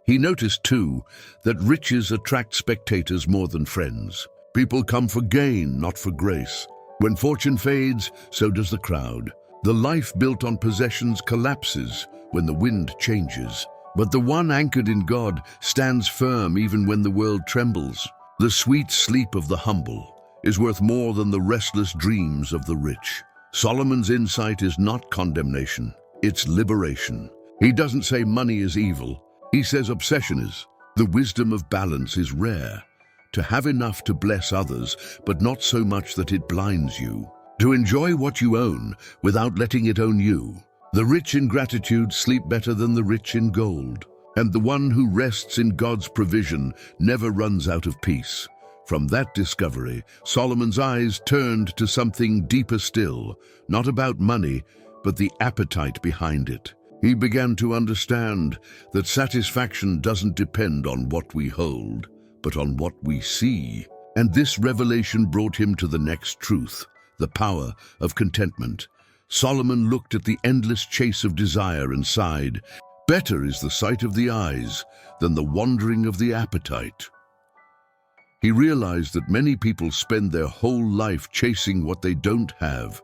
He noticed, too, that riches attract spectators more than friends. People come for gain, not for grace. When fortune fades, so does the crowd. The life built on possessions collapses when the wind changes. But the one anchored in God stands firm even when the world trembles. The sweet sleep of the humble is worth more than the restless dreams of the rich. Solomon's insight is not condemnation, it's liberation. He doesn't say money is evil, he says obsession is. The wisdom of balance is rare. To have enough to bless others, but not so much that it blinds you. To enjoy what you own without letting it own you. The rich in gratitude sleep better than the rich in gold. And the one who rests in God's provision never runs out of peace. From that discovery, Solomon's eyes turned to something deeper still, not about money, but the appetite behind it. He began to understand that satisfaction doesn't depend on what we hold, but on what we see. And this revelation brought him to the next truth, the power of contentment. Solomon looked at the endless chase of desire and sighed, "Better is the sight of the eyes than the wandering of the appetite." He realized that many people spend their whole life chasing what they don't have,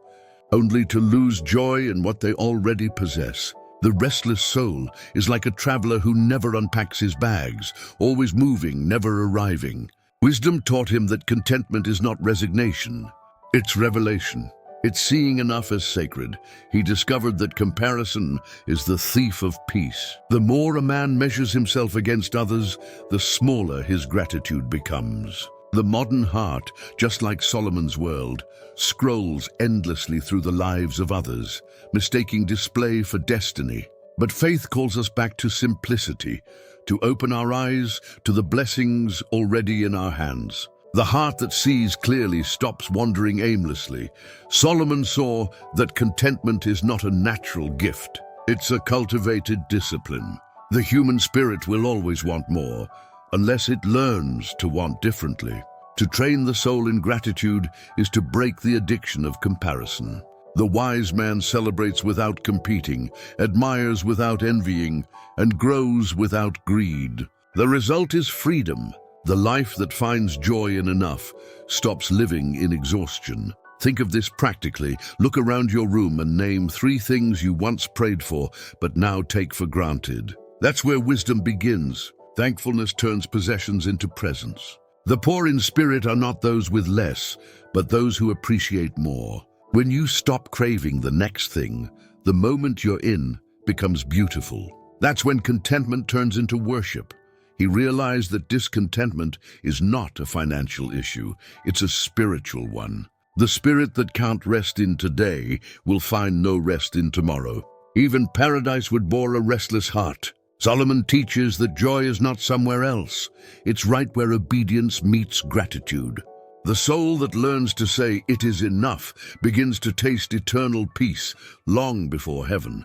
only to lose joy in what they already possess. The restless soul is like a traveler who never unpacks his bags, always moving, never arriving. Wisdom taught him that contentment is not resignation, it's revelation. It's seeing enough as sacred. He discovered that comparison is the thief of peace. The more a man measures himself against others, the smaller his gratitude becomes. The modern heart, just like Solomon's world, scrolls endlessly through the lives of others, mistaking display for destiny. But faith calls us back to simplicity, to open our eyes to the blessings already in our hands. The heart that sees clearly stops wandering aimlessly. Solomon saw that contentment is not a natural gift. It's a cultivated discipline. The human spirit will always want more, unless it learns to want differently. To train the soul in gratitude is to break the addiction of comparison. The wise man celebrates without competing, admires without envying, and grows without greed. The result is freedom. The life that finds joy in enough stops living in exhaustion. Think of this practically. Look around your room and name 3 things you once prayed for, but now take for granted. That's where wisdom begins. Thankfulness turns possessions into presents. The poor in spirit are not those with less, but those who appreciate more. When you stop craving the next thing, the moment you're in becomes beautiful. That's when contentment turns into worship. He realized that discontentment is not a financial issue, it's a spiritual one. The spirit that can't rest in today will find no rest in tomorrow. Even paradise would bore a restless heart. Solomon teaches that joy is not somewhere else. It's right where obedience meets gratitude. The soul that learns to say, "It is enough," begins to taste eternal peace long before heaven.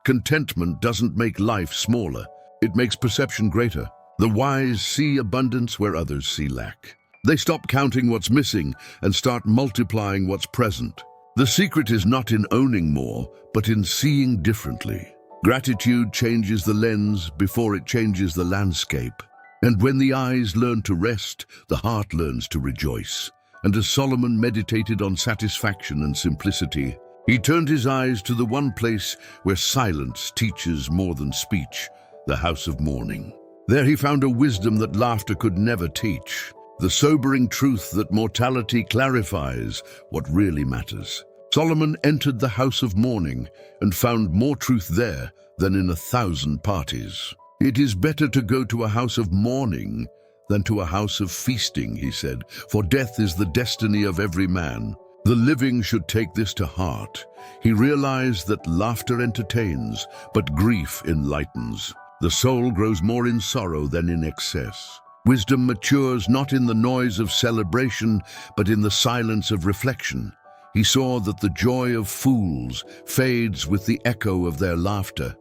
Contentment doesn't make life smaller. It makes perception greater. The wise see abundance where others see lack. They stop counting what's missing and start multiplying what's present. The secret is not in owning more, but in seeing differently. Gratitude changes the lens before it changes the landscape. And when the eyes learn to rest, the heart learns to rejoice. And as Solomon meditated on satisfaction and simplicity, he turned his eyes to the one place where silence teaches more than speech, the house of mourning. There he found a wisdom that laughter could never teach, the sobering truth that mortality clarifies what really matters. Solomon entered the house of mourning and found more truth there than in 1,000 parties. "It is better to go to a house of mourning than to a house of feasting," he said, "for death is the destiny of every man. The living should take this to heart. He realized that laughter entertains, but grief enlightens. The soul grows more in sorrow than in excess. Wisdom matures not in the noise of celebration, but in the silence of reflection. He saw that the joy of fools fades with the echo of their laughter,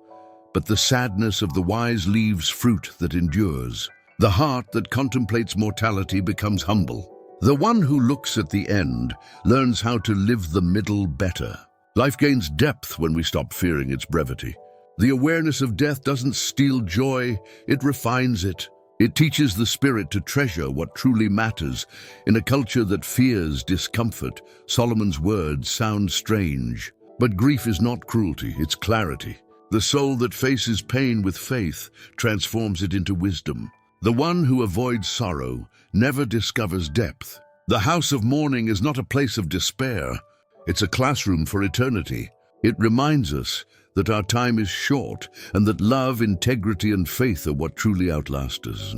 but the sadness of the wise leaves fruit that endures. The heart that contemplates mortality becomes humble. The one who looks at the end learns how to live the middle better. Life gains depth when we stop fearing its brevity. The awareness of death doesn't steal joy, it refines it. It teaches the spirit to treasure what truly matters. In a culture that fears discomfort, Solomon's words sound strange. But grief is not cruelty, it's clarity. The soul that faces pain with faith transforms it into wisdom. The one who avoids sorrow never discovers depth. The house of mourning is not a place of despair. It's a classroom for eternity. It reminds us that our time is short and that love, integrity, and faith are what truly outlast us.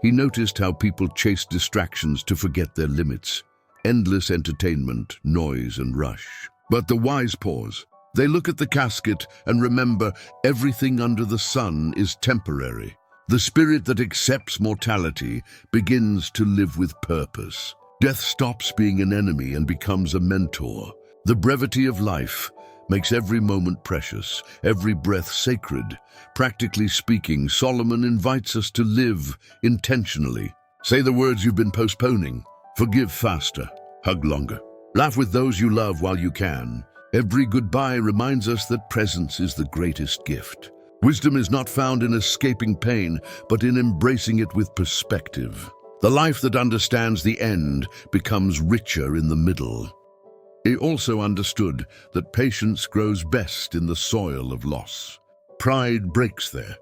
He noticed how people chase distractions to forget their limits. Endless entertainment, noise, and rush. But the wise pause. They look at the casket and remember everything under the sun is temporary. The spirit that accepts mortality begins to live with purpose. Death stops being an enemy and becomes a mentor. The brevity of life makes every moment precious, every breath sacred. Practically speaking, Solomon invites us to live intentionally. Say the words you've been postponing. Forgive faster. Hug longer. Laugh with those you love while you can. Every goodbye reminds us that presence is the greatest gift. Wisdom is not found in escaping pain, but in embracing it with perspective. The life that understands the end becomes richer in the middle. He also understood that patience grows best in the soil of loss. Pride breaks there.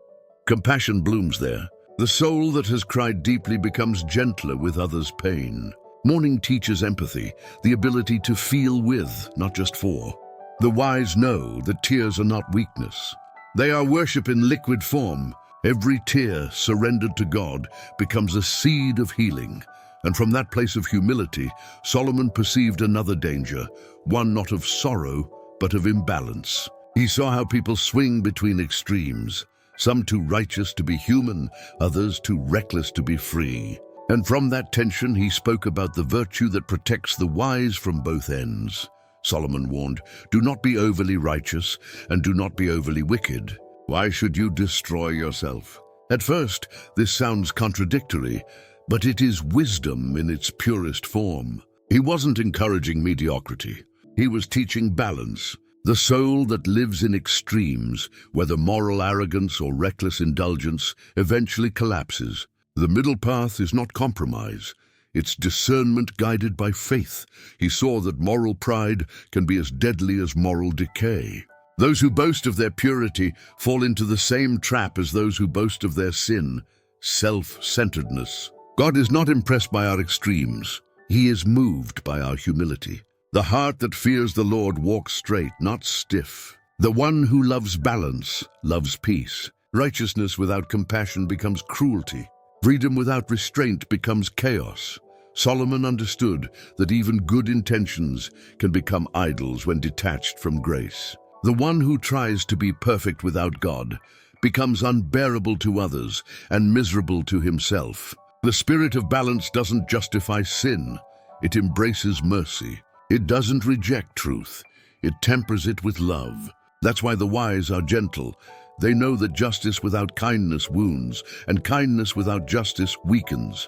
Compassion blooms there. The soul that has cried deeply becomes gentler with others' pain. Mourning teaches empathy, the ability to feel with, not just for. The wise know that tears are not weakness. They are worship in liquid form. Every tear surrendered to God becomes a seed of healing. And from that place of humility, Solomon perceived another danger, one not of sorrow, but of imbalance. He saw how people swing between extremes, some too righteous to be human, others too reckless to be free. And from that tension, he spoke about the virtue that protects the wise from both ends. Solomon warned, "Do not be overly righteous, and do not be overly wicked. Why should you destroy yourself?" At first, this sounds contradictory, but it is wisdom in its purest form. He wasn't encouraging mediocrity. He was teaching balance. The soul that lives in extremes, whether moral arrogance or reckless indulgence, eventually collapses. The middle path is not compromise. It's discernment guided by faith. He saw that moral pride can be as deadly as moral decay. Those who boast of their purity fall into the same trap as those who boast of their sin, self-centeredness. God is not impressed by our extremes. He is moved by our humility. The heart that fears the Lord walks straight, not stiff. The one who loves balance loves peace. Righteousness without compassion becomes cruelty. Freedom without restraint becomes chaos. Solomon understood that even good intentions can become idols when detached from grace. The one who tries to be perfect without God becomes unbearable to others and miserable to himself. The spirit of balance doesn't justify sin. It embraces mercy. It doesn't reject truth. It tempers it with love. That's why the wise are gentle. They know that justice without kindness wounds, and kindness without justice weakens.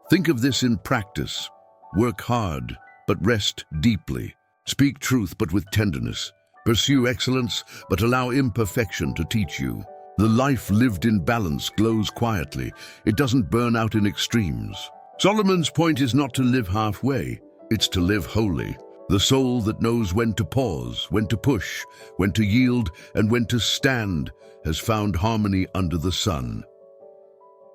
Think of this in practice. Work hard, but rest deeply. Speak truth, but with tenderness. Pursue excellence, but allow imperfection to teach you. The life lived in balance glows quietly. It doesn't burn out in extremes. Solomon's point is not to live halfway. It's to live wholly. The soul that knows when to pause, when to push, when to yield, and when to stand has found harmony under the sun.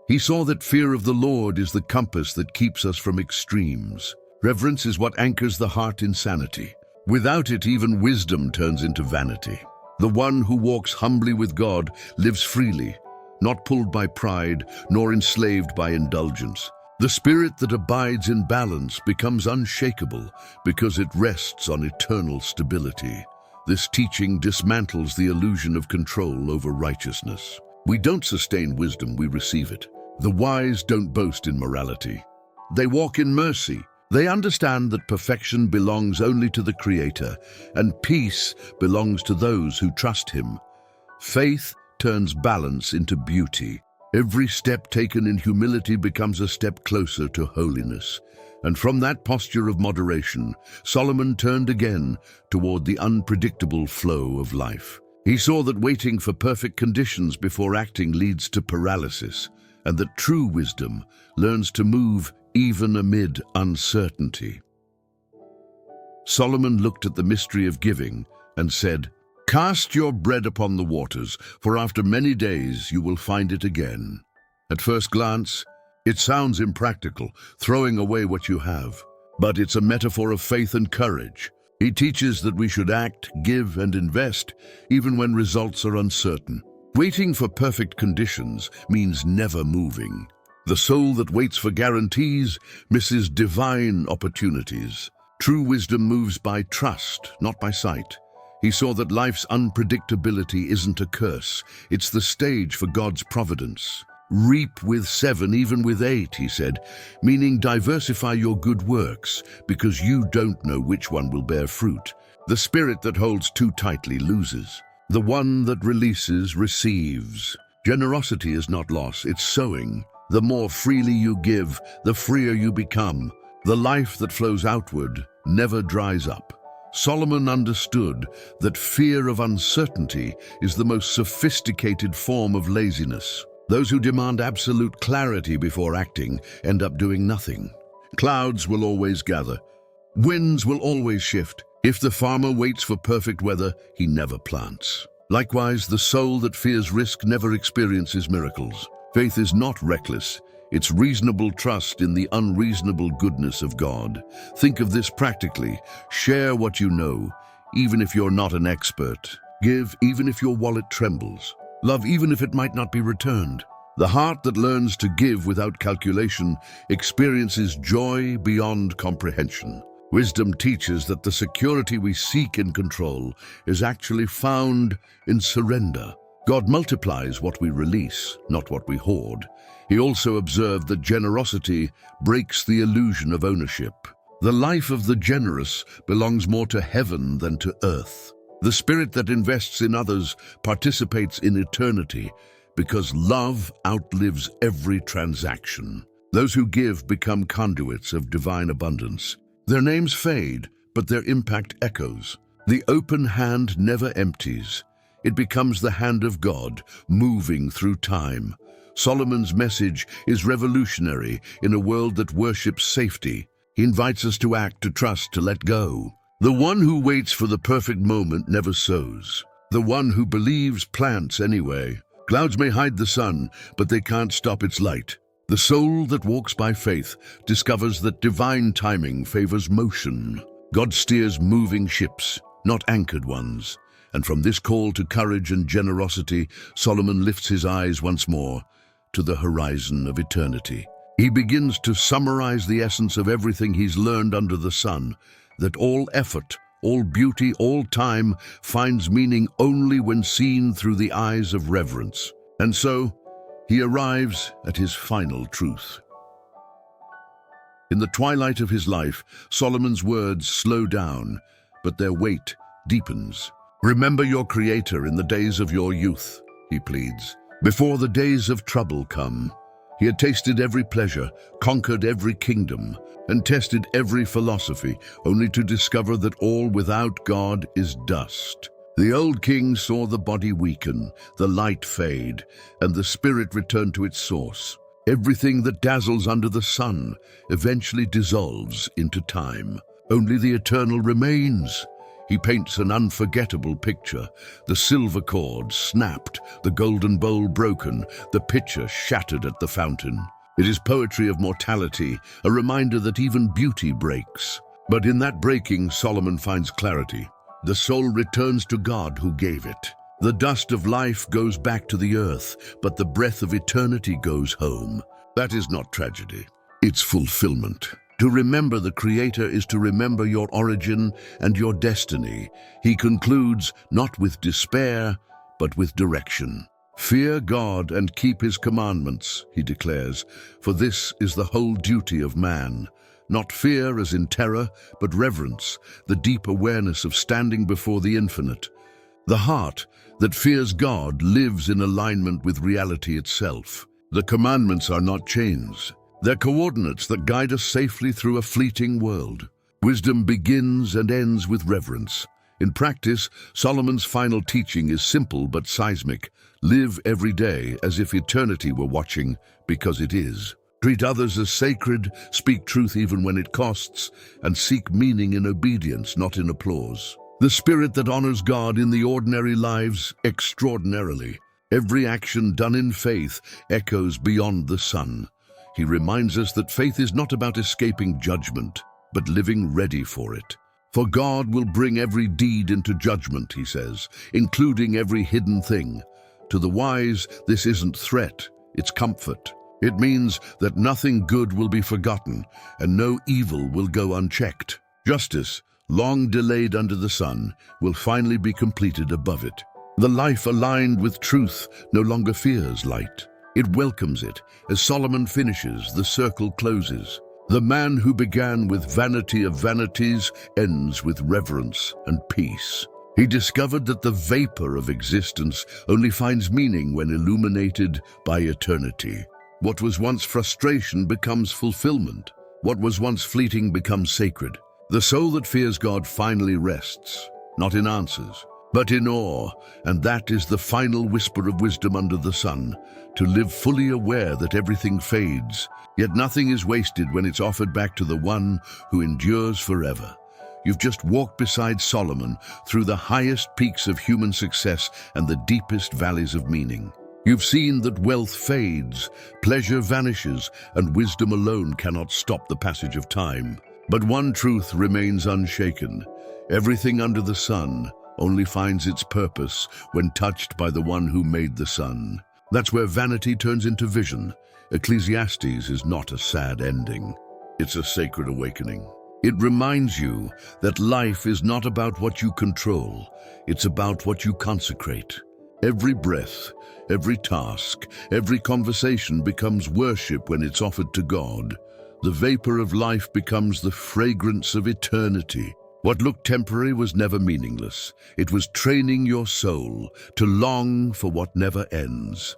He saw that fear of the Lord is the compass that keeps us from extremes. Reverence is what anchors the heart in sanity. Without it, even wisdom turns into vanity. The one who walks humbly with God lives freely, not pulled by pride, nor enslaved by indulgence. The spirit that abides in balance becomes unshakable because it rests on eternal stability. This teaching dismantles the illusion of control over righteousness. We don't sustain wisdom, we receive it. The wise don't boast in morality. They walk in mercy. They understand that perfection belongs only to the Creator, and peace belongs to those who trust Him. Faith turns balance into beauty. Every step taken in humility becomes a step closer to holiness. And from that posture of moderation, Solomon turned again toward the unpredictable flow of life. He saw that waiting for perfect conditions before acting leads to paralysis, and that true wisdom learns to move even amid uncertainty. Solomon looked at the mystery of giving and said, "Cast your bread upon the waters, for after many days you will find it again." At first glance, it sounds impractical, throwing away what you have. But it's a metaphor of faith and courage. He teaches that we should act, give, and invest, even when results are uncertain. Waiting for perfect conditions means never moving. The soul that waits for guarantees misses divine opportunities. True wisdom moves by trust, not by sight. He saw that life's unpredictability isn't a curse, it's the stage for God's providence. "Reap with 7, even with 8, he said, meaning diversify your good works, because you don't know which one will bear fruit. The spirit that holds too tightly loses. The one that releases receives. Generosity is not loss, it's sowing. The more freely you give, the freer you become. The life that flows outward never dries up. Solomon understood that fear of uncertainty is the most sophisticated form of laziness. Those who demand absolute clarity before acting end up doing nothing. Clouds will always gather. Winds will always shift. If the farmer waits for perfect weather, he never plants. Likewise, the soul that fears risk never experiences miracles. Faith is not reckless. It's reasonable trust in the unreasonable goodness of God. Think of this practically. Share what you know, even if you're not an expert. Give, even if your wallet trembles. Love, even if it might not be returned. The heart that learns to give without calculation experiences joy beyond comprehension. Wisdom teaches that the security we seek in control is actually found in surrender. God multiplies what we release, not what we hoard. He also observed that generosity breaks the illusion of ownership. The life of the generous belongs more to heaven than to earth. The spirit that invests in others participates in eternity because love outlives every transaction. Those who give become conduits of divine abundance. Their names fade, but their impact echoes. The open hand never empties. It becomes the hand of God, moving through time. Solomon's message is revolutionary in a world that worships safety. He invites us to act, to trust, to let go. The one who waits for the perfect moment never sows. The one who believes plants anyway. Clouds may hide the sun, but they can't stop its light. The soul that walks by faith discovers that divine timing favors motion. God steers moving ships, not anchored ones. And from this call to courage and generosity, Solomon lifts his eyes once more to the horizon of eternity. He begins to summarize the essence of everything he's learned under the sun, that all effort, all beauty, all time finds meaning only when seen through the eyes of reverence. And so, he arrives at his final truth. In the twilight of his life, Solomon's words slow down, but their weight deepens. "Remember your Creator in the days of your youth," he pleads. Before the days of trouble come, he had tasted every pleasure, conquered every kingdom, and tested every philosophy, only to discover that all without God is dust. The old king saw the body weaken, the light fade, and the spirit return to its source. Everything that dazzles under the sun eventually dissolves into time. Only the eternal remains. He paints an unforgettable picture. The silver cord snapped, the golden bowl broken, the pitcher shattered at the fountain. It is poetry of mortality, a reminder that even beauty breaks. But in that breaking, Solomon finds clarity. The soul returns to God who gave it. The dust of life goes back to the earth, but the breath of eternity goes home. That is not tragedy. its fulfillment. To remember the Creator is to remember your origin and your destiny. He concludes, not with despair, but with direction. Fear God and keep His commandments, he declares, for this is the whole duty of man. Not fear as in terror, but reverence, the deep awareness of standing before the infinite. The heart that fears God lives in alignment with reality itself. The commandments are not chains. They're coordinates that guide us safely through a fleeting world. Wisdom begins and ends with reverence. In practice, Solomon's final teaching is simple but seismic. Live every day as if eternity were watching, because it is. Treat others as sacred, speak truth even when it costs, and seek meaning in obedience, not in applause. The spirit that honors God in the ordinary lives extraordinarily. Every action done in faith echoes beyond the sun. He reminds us that faith is not about escaping judgment, but living ready for it. For God will bring every deed into judgment, he says, including every hidden thing. To the wise, this isn't threat, it's comfort. It means that nothing good will be forgotten, and no evil will go unchecked. Justice, long delayed under the sun, will finally be completed above it. The life aligned with truth no longer fears light. It welcomes it. As Solomon finishes, the circle closes. The man who began with vanity of vanities ends with reverence and peace. He discovered that the vapor of existence only finds meaning when illuminated by eternity. What was once frustration becomes fulfillment. What was once fleeting becomes sacred. The soul that fears God finally rests, not in answers, but in awe, and that is the final whisper of wisdom under the sun, to live fully aware that everything fades, yet nothing is wasted when it's offered back to the one who endures forever. You've just walked beside Solomon through the highest peaks of human success and the deepest valleys of meaning. You've seen that wealth fades, pleasure vanishes, and wisdom alone cannot stop the passage of time. But one truth remains unshaken. Everything under the sun only finds its purpose when touched by the one who made the sun. That's where vanity turns into vision. Ecclesiastes is not a sad ending. It's a sacred awakening. It reminds you that life is not about what you control. It's about what you consecrate. Every breath, every task, every conversation becomes worship when it's offered to God. The vapor of life becomes the fragrance of eternity. What looked temporary was never meaningless. It was training your soul to long for what never ends.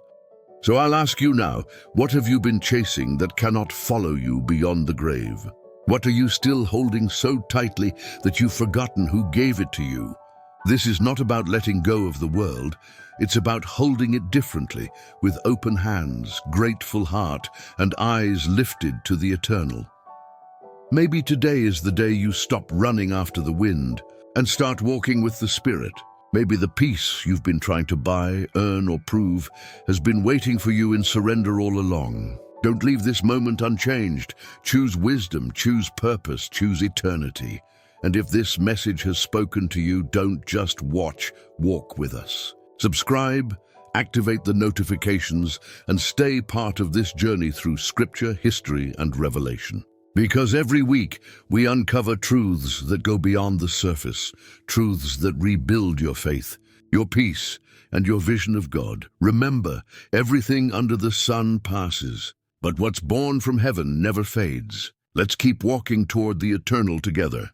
So I'll ask you now, what have you been chasing that cannot follow you beyond the grave? What are you still holding so tightly that you've forgotten who gave it to you? This is not about letting go of the world. It's about holding it differently, with open hands, grateful heart, and eyes lifted to the eternal. Maybe today is the day you stop running after the wind and start walking with the Spirit. Maybe the peace you've been trying to buy, earn, or prove has been waiting for you in surrender all along. Don't leave this moment unchanged. Choose wisdom, choose purpose, choose eternity. And if this message has spoken to you, don't just watch, walk with us. Subscribe, activate the notifications, and stay part of this journey through scripture, history, and revelation. Because every week we uncover truths that go beyond the surface, truths that rebuild your faith, your peace, and your vision of God. Remember, everything under the sun passes, but what's born from heaven never fades. Let's keep walking toward the eternal together.